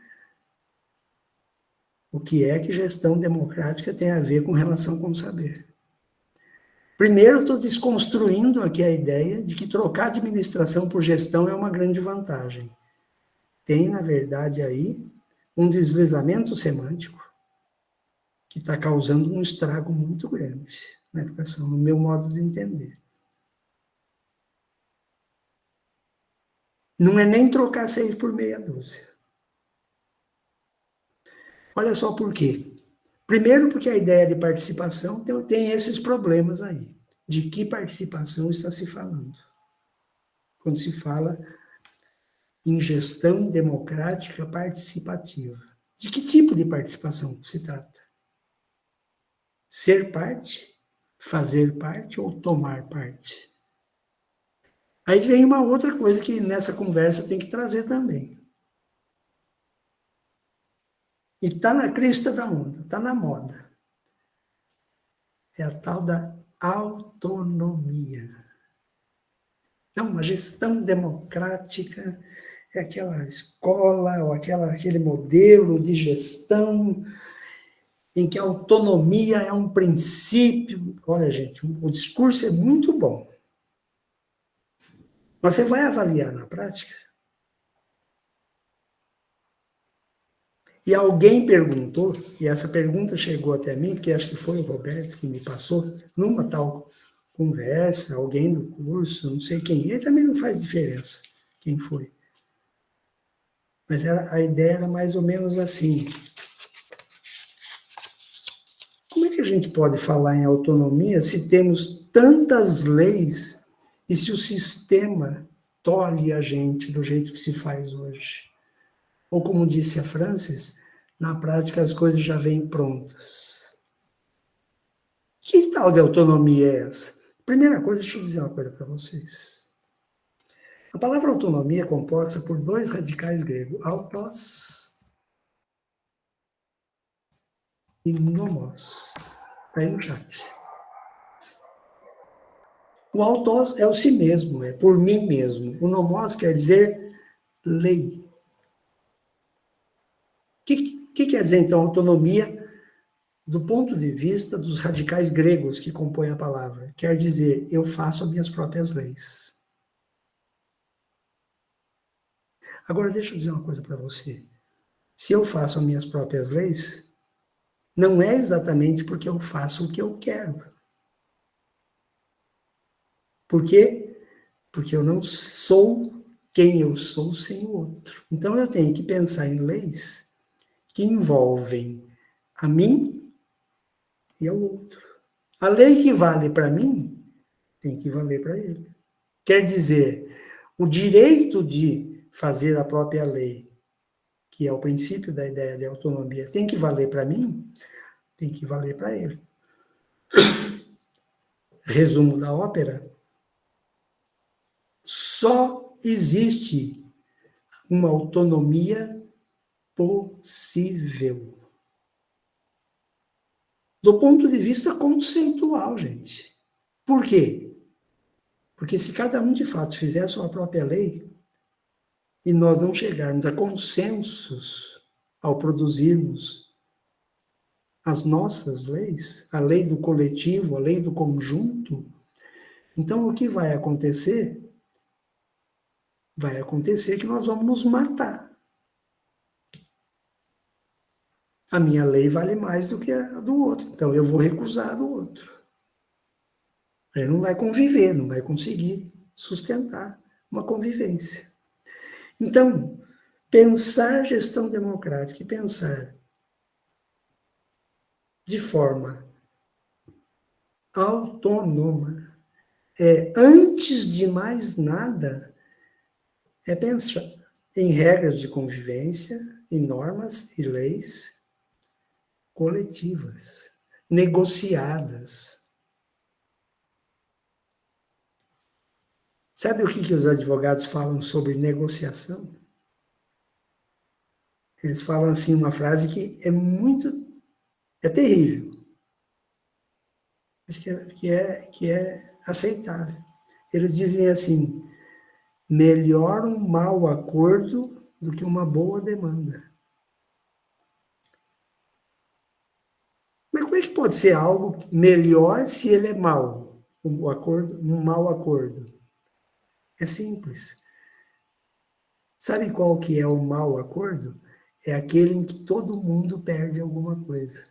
O que é que gestão democrática tem a ver com relação com o saber? Primeiro, estou desconstruindo aqui a ideia de que trocar administração por gestão é uma grande vantagem. Tem, na verdade, aí um deslizamento semântico que está causando um estrago muito grande na educação, no meu modo de entender. Não é nem trocar 6 por meia dúzia. Olha só por quê. Primeiro, porque a ideia de participação tem esses problemas aí. De que participação está se falando? Quando se fala em gestão democrática participativa. De que tipo de participação se trata? Ser parte, fazer parte ou tomar parte? Aí vem uma outra coisa que nessa conversa tem que trazer também. E está na crista da onda, está na moda. É a tal da autonomia. Então, uma gestão democrática é aquela escola ou aquele modelo de gestão em que a autonomia é um princípio. Olha, gente, o discurso é muito bom. Mas você vai avaliar na prática? E alguém perguntou, e essa pergunta chegou até mim, porque acho que foi o Roberto que me passou, numa tal conversa, alguém do curso, não sei quem, e também não faz diferença quem foi. Mas a ideia era mais ou menos assim. Como é que a gente pode falar em autonomia se temos tantas leis e se o sistema tolhe a gente do jeito que se faz hoje? Ou como disse a Francis, na prática as coisas já vêm prontas. Que tal de autonomia é essa? Primeira coisa, deixa eu dizer uma coisa para vocês. A palavra autonomia é composta por dois radicais gregos, autos e nomos. Está aí no chat. O autos é o si mesmo, é por mim mesmo. O nomos quer dizer lei. O que quer dizer, então, autonomia do ponto de vista dos radicais gregos que compõem a palavra? Quer dizer, eu faço as minhas próprias leis. Agora, deixa eu dizer uma coisa para você. Se eu faço as minhas próprias leis, não é exatamente porque eu faço o que eu quero. Por quê? Porque eu não sou quem eu sou sem o outro. Então, eu tenho que pensar em leis que envolvem a mim e ao outro. A lei que vale para mim tem que valer para ele. Quer dizer, o direito de fazer a própria lei, que é o princípio da ideia de autonomia, tem que valer para mim, tem que valer para ele. Resumo da ópera: só existe uma autonomia possível. Do ponto de vista conceitual, gente. Por quê? Porque se cada um de fato fizer a sua própria lei, e nós não chegarmos a consensos ao produzirmos as nossas leis, a lei do coletivo, a lei do conjunto, então o que vai acontecer? Vai acontecer que nós vamos nos matar. A minha lei vale mais do que a do outro, então eu vou recusar a do outro. Ele não vai conviver, não vai conseguir sustentar uma convivência. Então, pensar gestão democrática e pensar de forma autônoma antes de mais nada, é pensar em regras de convivência, em normas e leis coletivas, negociadas. Sabe o que os advogados falam sobre negociação? Eles falam assim uma frase que é terrível, mas que é aceitável. Eles dizem assim: melhor um mau acordo do que uma boa demanda. Mas como é que pode ser algo melhor se ele é mau? Um mau acordo. É simples. Sabe qual que é o mau acordo? É aquele em que todo mundo perde alguma coisa.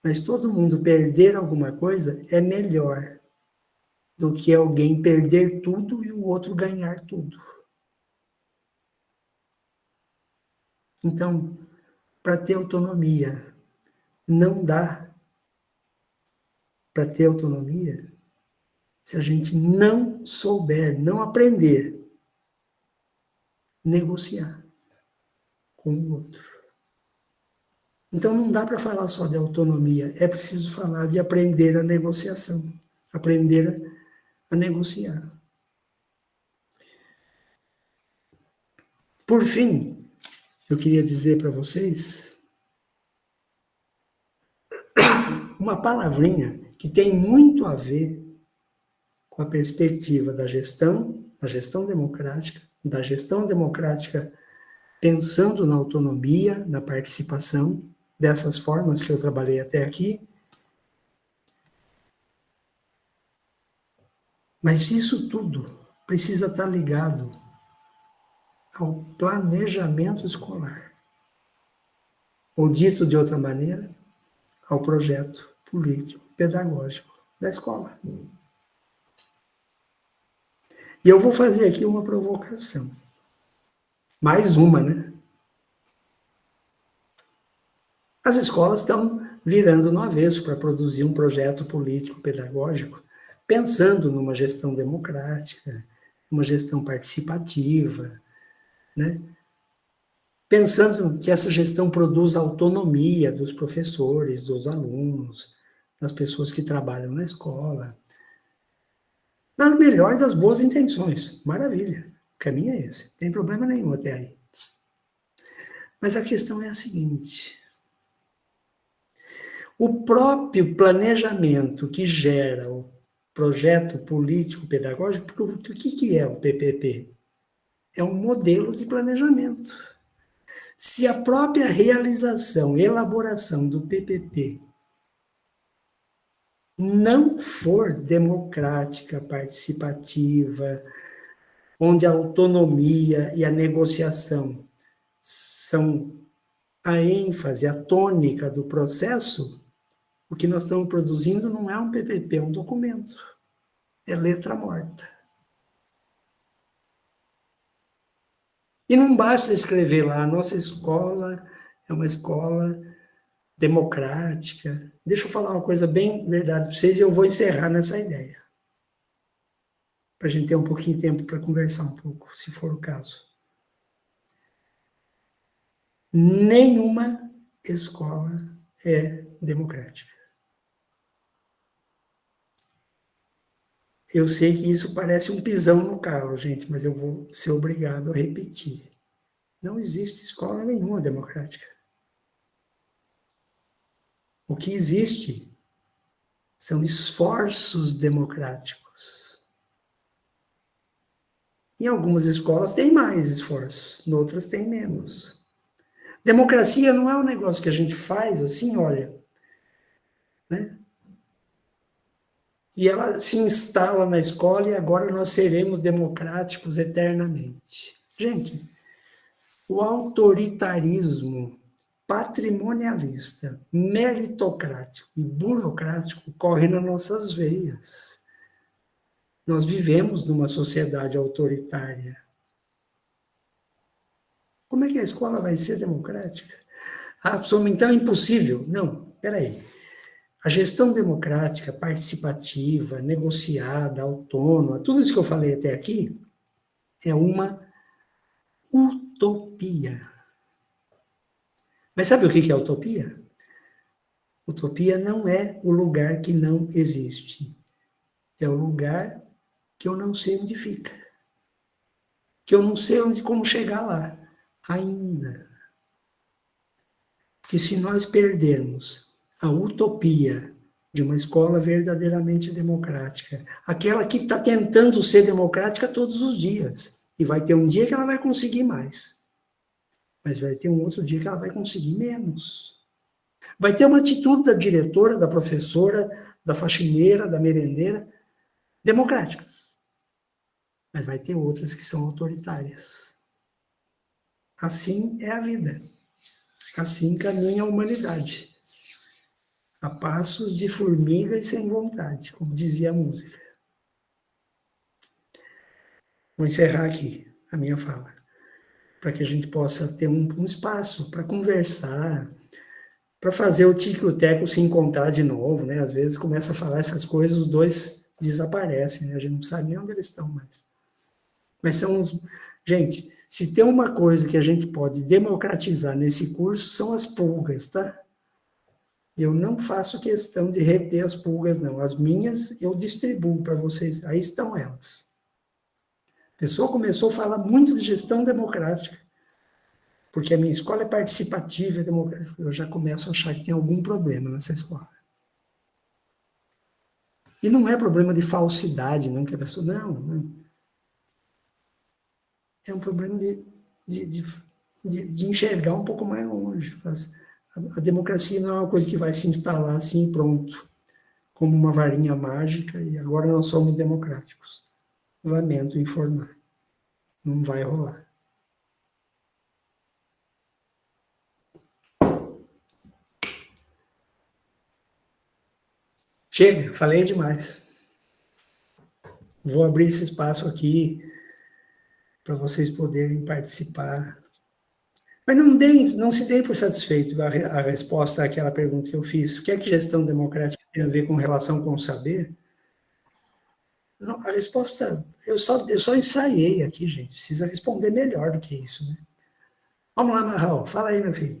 Mas todo mundo perder alguma coisa é melhor do que alguém perder tudo e o outro ganhar tudo. Então, para ter autonomia, não dá para ter autonomia se a gente não souber, não aprender a negociar com o outro. Então, não dá para falar só de autonomia, é preciso falar de aprender a negociação, aprender a negociar. Por fim, eu queria dizer para vocês uma palavrinha que tem muito a ver com a perspectiva da gestão democrática pensando na autonomia, na participação, dessas formas que eu trabalhei até aqui. Mas isso tudo precisa estar ligado ao planejamento escolar. Ou dito de outra maneira, ao projeto político pedagógico da escola. E eu vou fazer aqui uma provocação. Mais uma, né? As escolas estão virando no avesso para produzir um projeto político pedagógico, pensando numa gestão democrática, uma gestão participativa, né? Pensando que essa gestão produz autonomia dos professores, dos alunos, das pessoas que trabalham na escola, nas melhores das boas intenções. Maravilha, o caminho é esse, não tem problema nenhum até aí. Mas a questão é a seguinte: o próprio planejamento que gera o projeto político-pedagógico, porque o que é o PPP? É um modelo de planejamento. Se a própria realização, elaboração do PPP não for democrática, participativa, onde a autonomia e a negociação são a ênfase, a tônica do processo, o que nós estamos produzindo não é um PPP, é um documento. É letra morta. E não basta escrever lá, a nossa escola é uma escola democrática. Deixa eu falar uma coisa bem verdade para vocês e eu vou encerrar nessa ideia. Para a gente ter um pouquinho de tempo para conversar um pouco, se for o caso. Nenhuma escola é democrática. Eu sei que isso parece um pisão no calo, gente, mas eu vou ser obrigado a repetir. Não existe escola nenhuma democrática. O que existe são esforços democráticos. Em algumas escolas tem mais esforços, em outras tem menos. Democracia não é um negócio que a gente faz assim, olha, né? E ela se instala na escola e agora nós seremos democráticos eternamente. Gente, o autoritarismo patrimonialista, meritocrático e burocrático corre nas nossas veias. Nós vivemos numa sociedade autoritária. Como é que a escola vai ser democrática? Ah, então é impossível. Não, peraí. A gestão democrática, participativa, negociada, autônoma, tudo isso que eu falei até aqui, é uma utopia. Mas sabe o que é utopia? Utopia não é o lugar que não existe. É o lugar que eu não sei onde fica. Que eu não sei como chegar lá ainda. Porque se nós perdermos a utopia de uma escola verdadeiramente democrática, aquela que está tentando ser democrática todos os dias, e vai ter um dia que ela vai conseguir mais, mas vai ter um outro dia que ela vai conseguir menos. Vai ter uma atitude da diretora, da professora, da faxineira, da merendeira, democráticas, mas vai ter outras que são autoritárias. Assim é a vida. Assim caminha a humanidade. A passos de formiga e sem vontade, como dizia a música. Vou encerrar aqui a minha fala, para que a gente possa ter um espaço para conversar, para fazer o Tico e o Teco se encontrar de novo, né? Às vezes começa a falar essas coisas, os dois desaparecem, né? A gente não sabe nem onde eles estão mais. Mas são os... Gente, se tem uma coisa que a gente pode democratizar nesse curso, são as pulgas, tá? Eu não faço questão de reter as pulgas, não. As minhas eu distribuo para vocês. Aí estão elas. A pessoa começou a falar muito de gestão democrática. porque a minha escola é participativa e democrática. Eu já começo a achar que tem algum problema nessa escola. E não é problema de falsidade, não, que a pessoa... Não. É um problema de enxergar um pouco mais longe. A democracia não é uma coisa que vai se instalar assim e pronto, como uma varinha mágica, e agora nós somos democráticos. Lamento informar. Não vai rolar. Chega, falei demais. Vou abrir esse espaço aqui para vocês poderem participar. Mas não se deem por satisfeito a resposta àquela pergunta que eu fiz. O que é que gestão democrática tem a ver com relação com o saber? Não, a resposta, eu só ensaiei aqui, gente. Precisa responder melhor do que isso, né? Vamos lá, Marral. Fala aí, meu filho.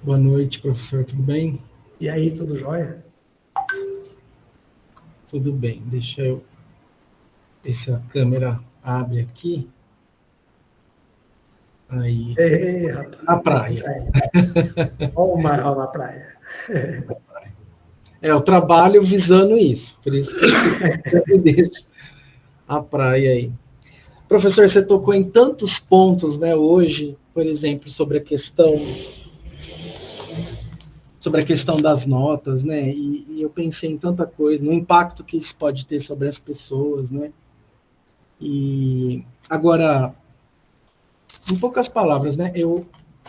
Boa noite, professor. Tudo bem? E aí, tudo jóia? Tudo bem. Deixa eu ver se a câmera abre aqui. Aí. Ei, rapaz. Na praia. Olha o Marral na praia. Eu trabalho visando isso, por isso que eu deixo a praia aí. Professor, você tocou em tantos pontos, né, hoje, por exemplo, sobre a questão das notas, né, e eu pensei em tanta coisa, no impacto que isso pode ter sobre as pessoas, né, e agora, em poucas palavras, né,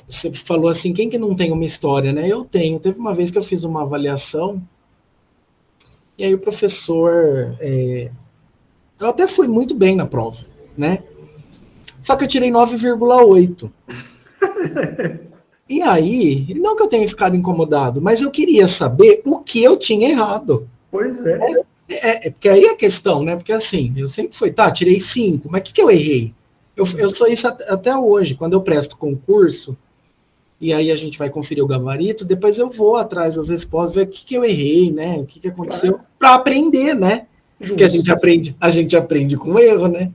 você falou assim, quem que não tem uma história, né, eu tenho, teve uma vez que eu fiz uma avaliação, e aí o professor, eu até fui muito bem na prova, né, só que eu tirei 9,8. E aí, não que eu tenha ficado incomodado, mas eu queria saber o que eu tinha errado. Pois é. Porque aí é a questão, né? Porque assim, eu sempre fui, tirei 5, mas o que eu errei? Eu sou isso até hoje, quando eu presto concurso, e aí a gente vai conferir o gabarito, depois eu vou atrás das respostas, ver o que eu errei, né? O que aconteceu, claro, para aprender, né? Justo. Porque a gente aprende com erro, né?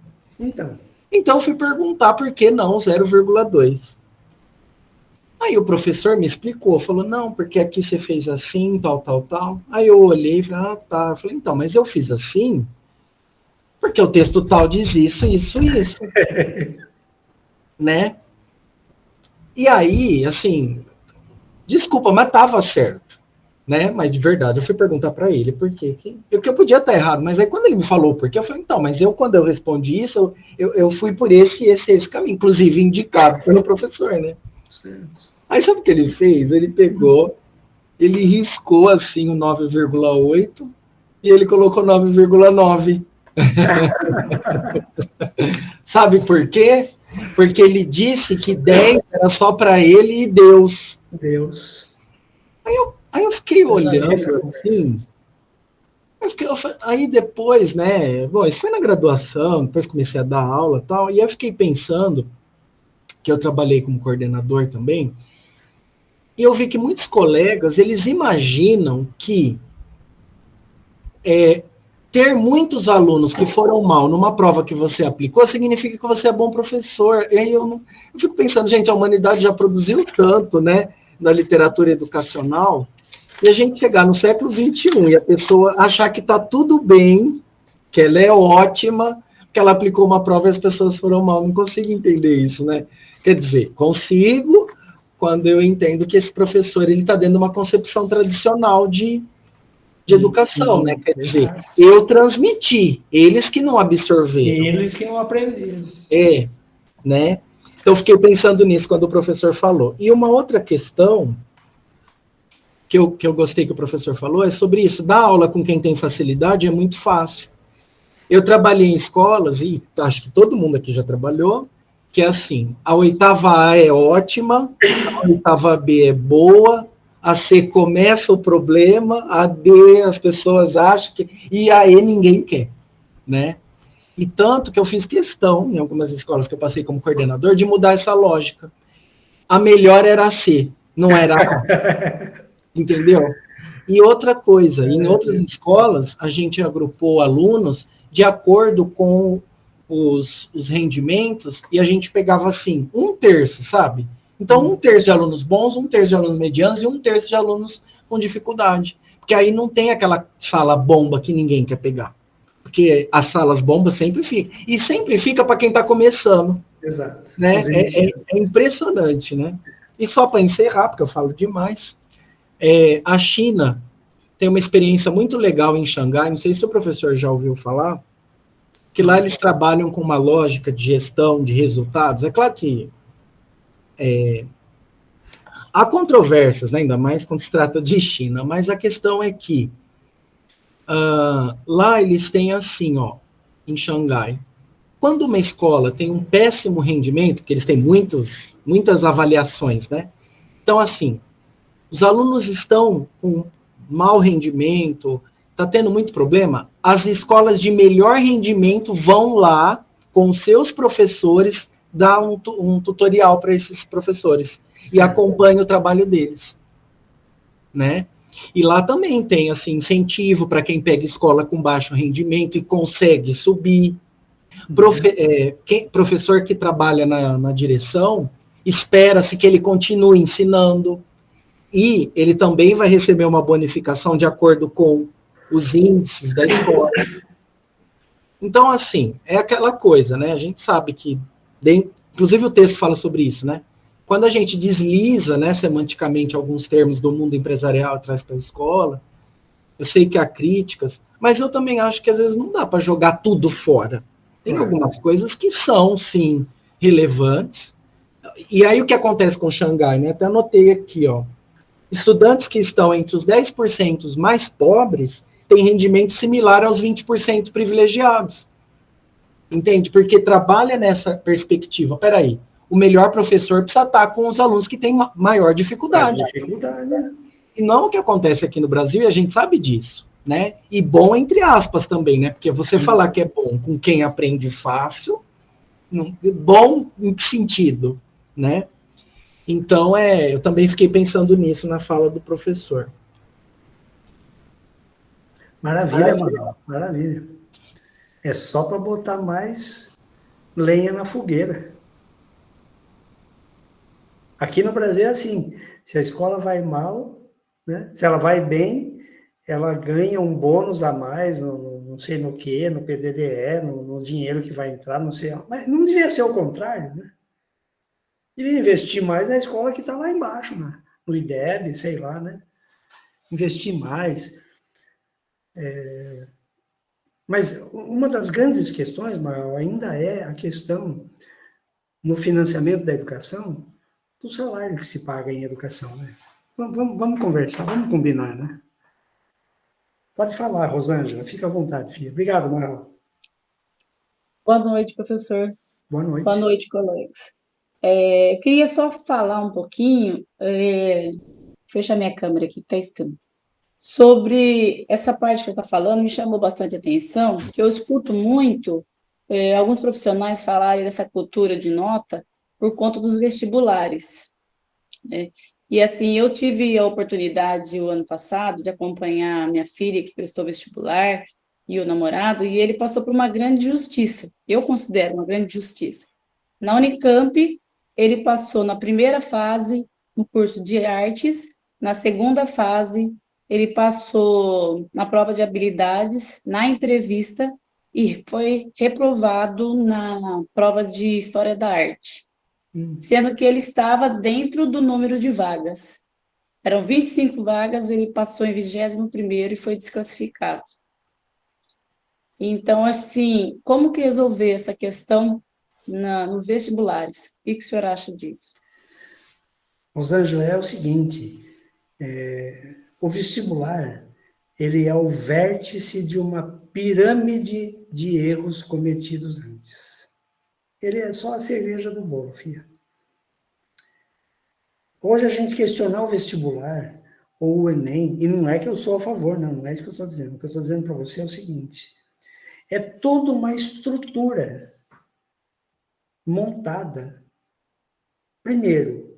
Então eu fui perguntar por que não 0,2. Aí o professor me explicou, falou, não, porque aqui você fez assim, tal. Aí eu olhei e falei, tá. Eu falei, então, mas eu fiz assim porque o texto tal diz isso, né? E aí, assim, desculpa, mas tava certo, né? Mas de verdade, eu fui perguntar para ele por quê. Que eu podia estar errado, mas aí quando ele me falou por quê, eu falei, então, mas quando eu respondi isso, eu fui por esse caminho, inclusive indicado pelo professor, né? Certo. Aí sabe o que ele fez? Ele pegou, ele riscou assim o 9,8 e ele colocou 9,9. Sabe por quê? Porque ele disse que 10 era só para ele e Deus. Aí eu fiquei olhando assim. Aí depois, né? Bom, isso foi na graduação, depois comecei a dar aula e tal, e eu fiquei pensando, que eu trabalhei como coordenador também, e eu vi que muitos colegas, eles imaginam que ter muitos alunos que foram mal numa prova que você aplicou significa que você é bom professor. E aí eu fico pensando, gente, a humanidade já produziu tanto, né, na literatura educacional, e a gente chegar no século XXI e a pessoa achar que está tudo bem, que ela é ótima, que ela aplicou uma prova e as pessoas foram mal. Não consigo entender isso, né? Quer dizer, consigo quando eu entendo que esse professor ele está dando uma concepção tradicional de educação, sim, né? Quer dizer, eu transmiti, eles que não absorveram. Eles que não aprenderam. Né? Então, fiquei pensando nisso quando o professor falou. E uma outra questão que eu gostei que o professor falou é sobre isso. Dar aula com quem tem facilidade é muito fácil. Eu trabalhei em escolas, e acho que todo mundo aqui já trabalhou, que é assim, a 8ª A é ótima, a 8ª B é boa, a C começa o problema, a D as pessoas acham que... E a E ninguém quer, né? E tanto que eu fiz questão, em algumas escolas que eu passei como coordenador, de mudar essa lógica. A melhor era a C, não era a A. Entendeu? E outra coisa, em outras escolas, a gente agrupou alunos de acordo com os rendimentos e a gente pegava assim, 1/3, sabe? Então, 1/3 de alunos bons, 1/3 de alunos medianos e 1/3 de alunos com dificuldade. Porque aí não tem aquela sala bomba que ninguém quer pegar. Porque as salas bombas sempre ficam. E sempre fica para quem está começando. Exato. Né? É impressionante, né? E só para encerrar, porque eu falo demais, a China tem uma experiência muito legal em Xangai, não sei se o professor já ouviu falar, que lá eles trabalham com uma lógica de gestão de resultados. É claro que há controvérsias, né, ainda mais quando se trata de China, mas a questão é que lá eles têm assim, ó, em Xangai, quando uma escola tem um péssimo rendimento, porque eles têm muitas avaliações, né? Então, assim, os alunos estão com mau rendimento, está tendo muito problema, as escolas de melhor rendimento vão lá com seus professores dar um tutorial para esses professores e acompanha o trabalho deles, né? E lá também tem assim incentivo para quem pega escola com baixo rendimento e consegue subir. Professor que trabalha na direção, espera-se que ele continue ensinando e ele também vai receber uma bonificação de acordo com os índices da escola. Então, assim, é aquela coisa, né? A gente sabe que, inclusive o texto fala sobre isso, né? Quando a gente desliza, né, semanticamente alguns termos do mundo empresarial traz para a escola, eu sei que há críticas, mas eu também acho que às vezes não dá para jogar tudo fora. Tem algumas coisas que são, sim, relevantes. E aí o que acontece com Xangai, né? Até anotei aqui, ó. Estudantes que estão entre os 10% mais pobres têm rendimento similar aos 20% privilegiados. Entende? Porque trabalha nessa perspectiva. Peraí, o melhor professor precisa estar com os alunos que têm maior dificuldade. E não o que acontece aqui no Brasil, e a gente sabe disso, né? E bom entre aspas também, né? Porque você falar que é bom com quem aprende fácil, bom em que sentido, né? Então, eu também fiquei pensando nisso na fala do professor. Maravilha, Manuel, maravilha. É só para botar mais lenha na fogueira. Aqui no Brasil é assim, se a escola vai mal, né? Se ela vai bem, ela ganha um bônus a mais, não sei no que, no PDDE, no dinheiro que vai entrar, não sei. Mas não devia ser o contrário, né? Devia investir mais na escola que está lá embaixo, né? No IDEB, sei lá, né? Investir mais. Mas uma das grandes questões, Manuel, ainda é a questão, no financiamento da educação, do salário que se paga em educação, né? Vamos conversar, vamos combinar, né? Pode falar, Rosângela, fica à vontade, filha. Obrigado, Manuel. Boa noite, professor. Boa noite. Boa noite, colegas. Eu queria só falar um pouquinho, fechar minha câmera aqui, está estando. Sobre essa parte que eu estou falando, me chamou bastante atenção, que eu escuto muito alguns profissionais falarem dessa cultura de nota por conta dos vestibulares, né? E assim, eu tive a oportunidade o ano passado de acompanhar a minha filha que prestou vestibular e o namorado, e ele passou por uma grande justiça, eu considero uma grande justiça. Na Unicamp, ele passou na primeira fase no curso de artes, na segunda fase ele passou na prova de habilidades, na entrevista, e foi reprovado na prova de História da Arte, sendo que ele estava dentro do número de vagas. Eram 25 vagas, ele passou em 21º e foi desclassificado. Então, assim, como que resolver essa questão nos vestibulares? O que o senhor acha disso? Rosângela, é o seguinte, o vestibular, ele é o vértice de uma pirâmide de erros cometidos antes. Ele é só a cereja do bolo, filha. Hoje a gente questionar o vestibular ou o Enem, e não é que eu sou a favor, não é isso que eu estou dizendo. O que eu estou dizendo para você é o seguinte, é toda uma estrutura montada, primeiro,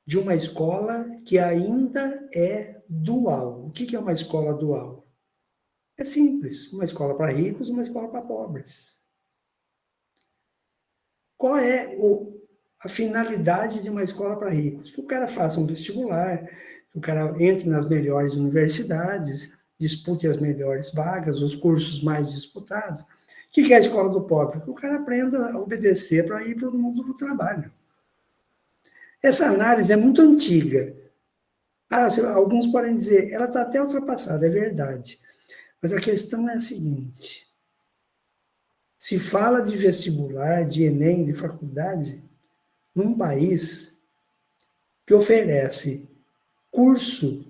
de uma escola que ainda é dual. O que é uma escola dual? É simples, uma escola para ricos, uma escola para pobres. qual é a finalidade de uma escola para ricos? Que o cara faça um vestibular, que o cara entre nas melhores universidades, dispute as melhores vagas, os cursos mais disputados. O que é a escola do pobre? Que o cara aprenda a obedecer para ir para o mundo do trabalho. Essa análise é muito antiga. Alguns podem dizer, ela está até ultrapassada, é verdade. Mas a questão é a seguinte: se fala de vestibular, de Enem, de faculdade, num país que oferece curso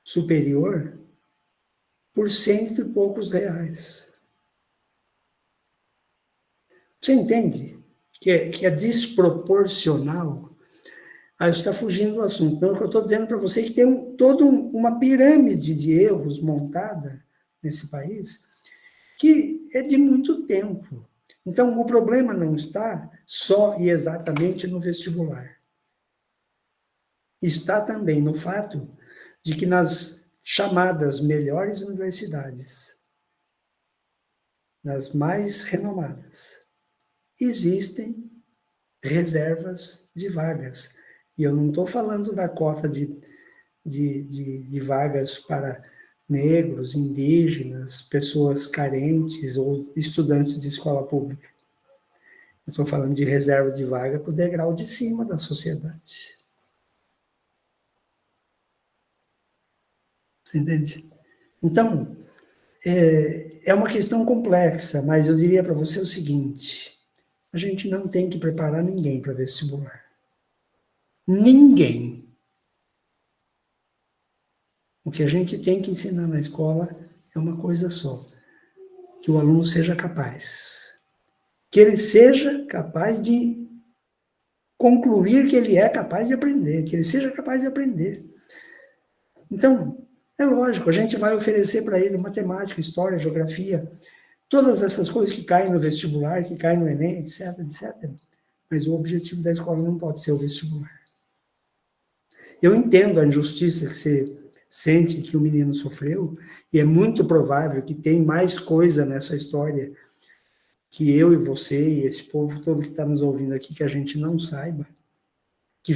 superior por R$100 e poucos. Você entende que é desproporcional? Aí você está fugindo do assunto. Então, o que eu estou dizendo para você é que tem toda uma pirâmide de erros montada nesse país que é de muito tempo. Então, o problema não está só e exatamente no vestibular. Está também no fato de que nas chamadas melhores universidades, nas mais renomadas, existem reservas de vagas. E eu não estou falando da cota de vagas para negros, indígenas, pessoas carentes ou estudantes de escola pública. Eu estou falando de reserva de vaga para o degrau de cima da sociedade. Você entende? Então, é uma questão complexa, mas eu diria para você o seguinte: a gente não tem que preparar ninguém para vestibular. Ninguém. O que a gente tem que ensinar na escola é uma coisa só: que o aluno seja capaz. Que ele seja capaz de concluir que ele é capaz de aprender, que ele seja capaz de aprender. Então, é lógico, a gente vai oferecer para ele matemática, história, geografia, todas essas coisas que caem no vestibular, que caem no Enem, etc, etc. Mas o objetivo da escola não pode ser o vestibular. Eu entendo a injustiça que você sente que o menino sofreu, e é muito provável que tem mais coisa nessa história que eu e você e esse povo todo que está nos ouvindo aqui que a gente não saiba, que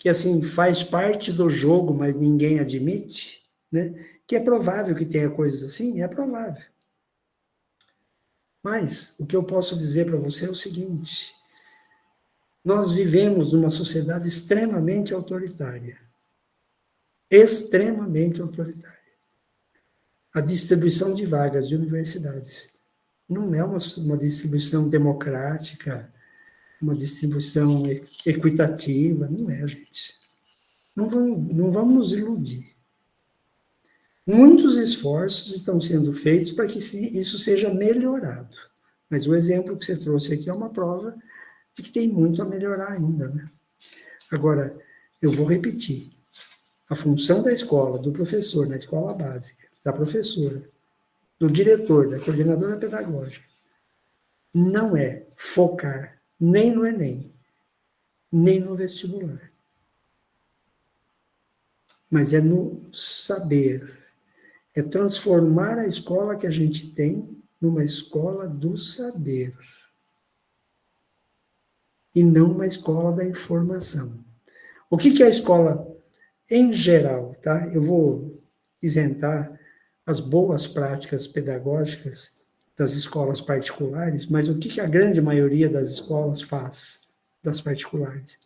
assim, faz parte do jogo, mas ninguém admite, né? Que é provável que tenha coisas assim, é provável. Mas o que eu posso dizer para você é o seguinte: nós vivemos numa sociedade extremamente autoritária. Extremamente autoritária. A distribuição de vagas de universidades não é uma distribuição democrática, uma distribuição equitativa, não é, gente. Não vamos nos iludir. Muitos esforços estão sendo feitos para que isso seja melhorado. Mas o exemplo que você trouxe aqui é uma prova de que tem muito a melhorar ainda, né? Agora, eu vou repetir. A função da escola, do professor, na escola básica, da professora, do diretor, da coordenadora pedagógica, não é focar nem no Enem, nem no vestibular. Mas é no saber. É transformar a escola que a gente tem numa escola do saber. E não uma escola da informação. O que é a escola em geral, tá? Eu vou isentar as boas práticas pedagógicas das escolas particulares, mas o que a grande maioria das escolas faz, das particulares?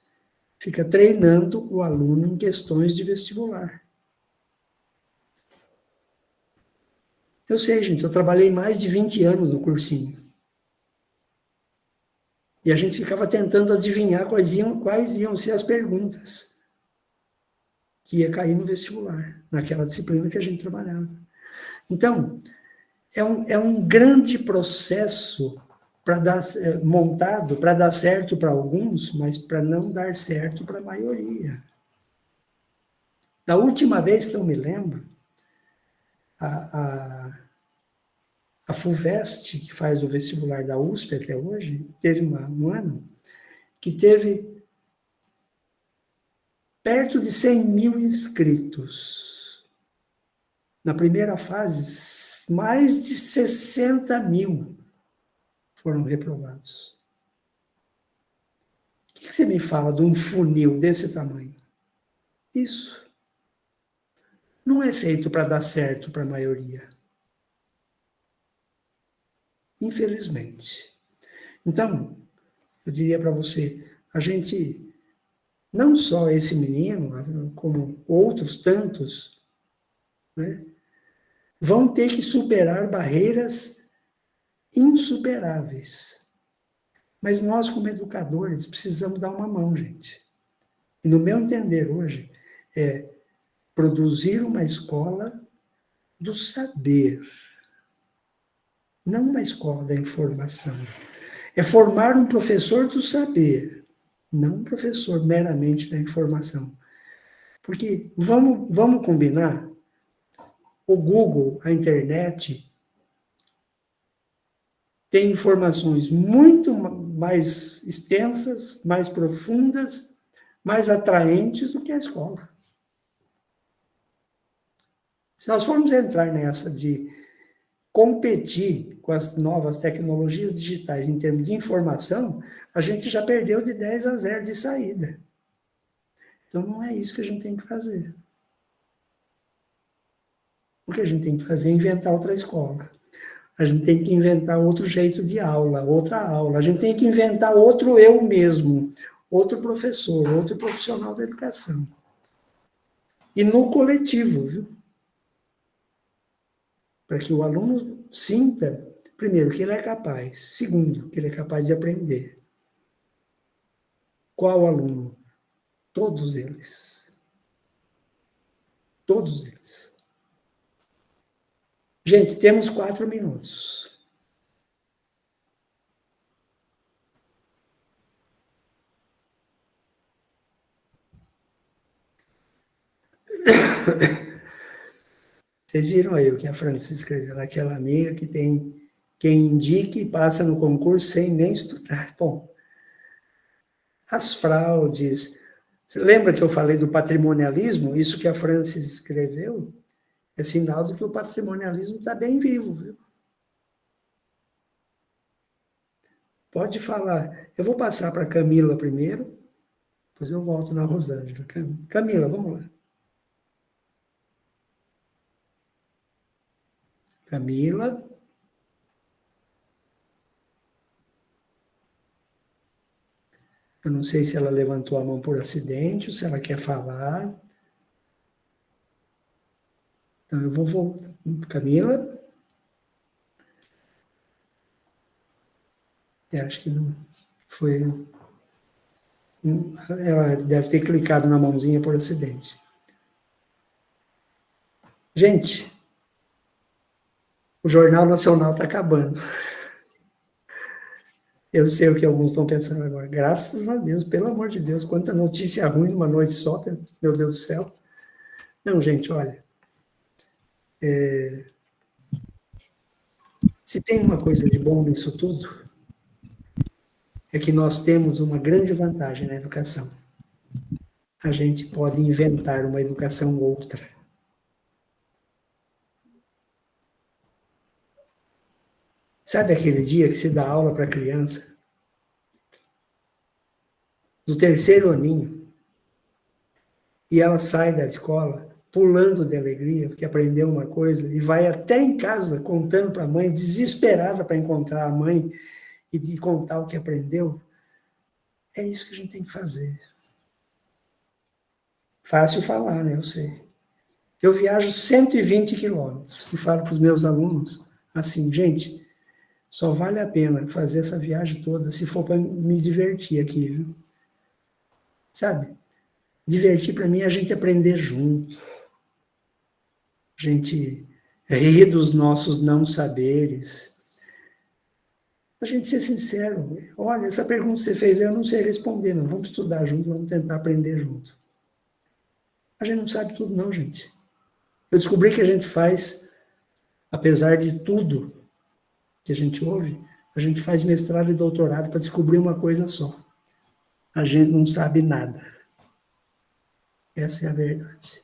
Fica treinando o aluno em questões de vestibular. Eu sei, gente, eu trabalhei mais de 20 anos no cursinho. E a gente ficava tentando adivinhar quais iam ser as perguntas que ia cair no vestibular, naquela disciplina que a gente trabalhava. Então, é um grande processo montado para dar certo para alguns, mas para não dar certo para a maioria. Da última vez que eu me lembro, a FUVEST, que faz o vestibular da USP até hoje, teve um ano que teve perto de 100 mil inscritos. Na primeira fase, mais de 60 mil foram reprovados. O que você me fala de um funil desse tamanho? Isso não é feito para dar certo para a maioria. Infelizmente. Então, eu diria para você, a gente, não só esse menino, como outros tantos, né, vão ter que superar barreiras insuperáveis. Mas nós, como educadores, precisamos dar uma mão, gente. E no meu entender hoje, é produzir uma escola do saber, não uma escola da informação. É formar um professor do saber, não um professor meramente da informação. Porque, vamos combinar, o Google, a internet, tem informações muito mais extensas, mais profundas, mais atraentes do que a escola. Se nós formos entrar nessa de competir com as novas tecnologias digitais em termos de informação, a gente já perdeu de 10-0 de saída. Então, não é isso que a gente tem que fazer. O que a gente tem que fazer é inventar outra escola. A gente tem que inventar outro jeito de aula, outra aula. A gente tem que inventar outro eu mesmo, outro professor, outro profissional da educação. E no coletivo, viu? Para que o aluno sinta, primeiro, que ele é capaz. Segundo, que ele é capaz de aprender. Qual aluno? Todos eles. Todos eles. Gente, temos 4 minutos. Vocês viram aí o que a Francis escreveu naquela amiga que tem quem indique e passa no concurso sem nem estudar. Bom, as fraudes. Você lembra que eu falei do patrimonialismo? Isso que a Francis escreveu é sinal de que o patrimonialismo está bem vivo, viu? Pode falar. Eu vou passar para a Camila primeiro, depois eu volto na Rosângela. Camila, vamos lá. Camila. Eu não sei se ela levantou a mão por acidente ou se ela quer falar. Então, eu vou voltar. Camila? Eu acho que não foi. Ela deve ter clicado na mãozinha por acidente. Gente, o Jornal Nacional está acabando. Eu sei o que alguns estão pensando agora. Graças a Deus, pelo amor de Deus, quanta notícia ruim numa noite só, meu Deus do céu. Não, gente, olha. Se tem uma coisa de bom nisso tudo, é que nós temos uma grande vantagem na educação. A gente pode inventar uma educação outra. Sabe aquele dia que se dá aula para criança? Do 3º aninho, e ela sai da escola pulando de alegria, porque aprendeu uma coisa, e vai até em casa contando para a mãe, desesperada para encontrar a mãe e de contar o que aprendeu. É isso que a gente tem que fazer. Fácil falar, né? Eu sei. Eu viajo 120 quilômetros e falo para os meus alunos assim, gente, só vale a pena fazer essa viagem toda se for para me divertir aqui, viu? Sabe? Divertir para mim é a gente aprender junto. A gente rir dos nossos não saberes. A gente ser sincero. Olha, essa pergunta que você fez, eu não sei responder, não. Vamos estudar junto, vamos tentar aprender junto. A gente não sabe tudo, não, gente. Eu descobri que a gente faz, apesar de tudo que a gente ouve, a gente faz mestrado e doutorado para descobrir uma coisa só. A gente não sabe nada. Essa é a verdade.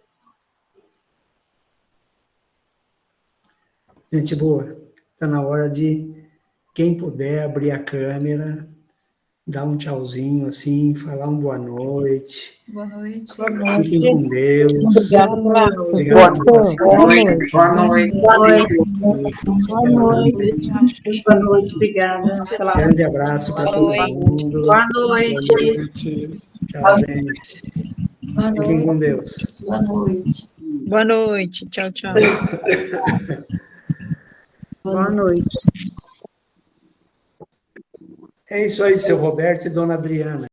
Gente boa, está na hora de quem puder abrir a câmera, dar um tchauzinho assim, falar uma boa noite. Boa noite. Fiquem com Deus. Obrigada pela Obrigado pela paciência. Boa noite. Boa noite, obrigada pela Grande abraço para todo mundo. Boa noite. Tchau, gente. Boa Fiquem noite. com Deus. Boa noite. Boa noite. Tchau, tchau. Boa noite. É isso aí, seu Roberto e dona Adriana.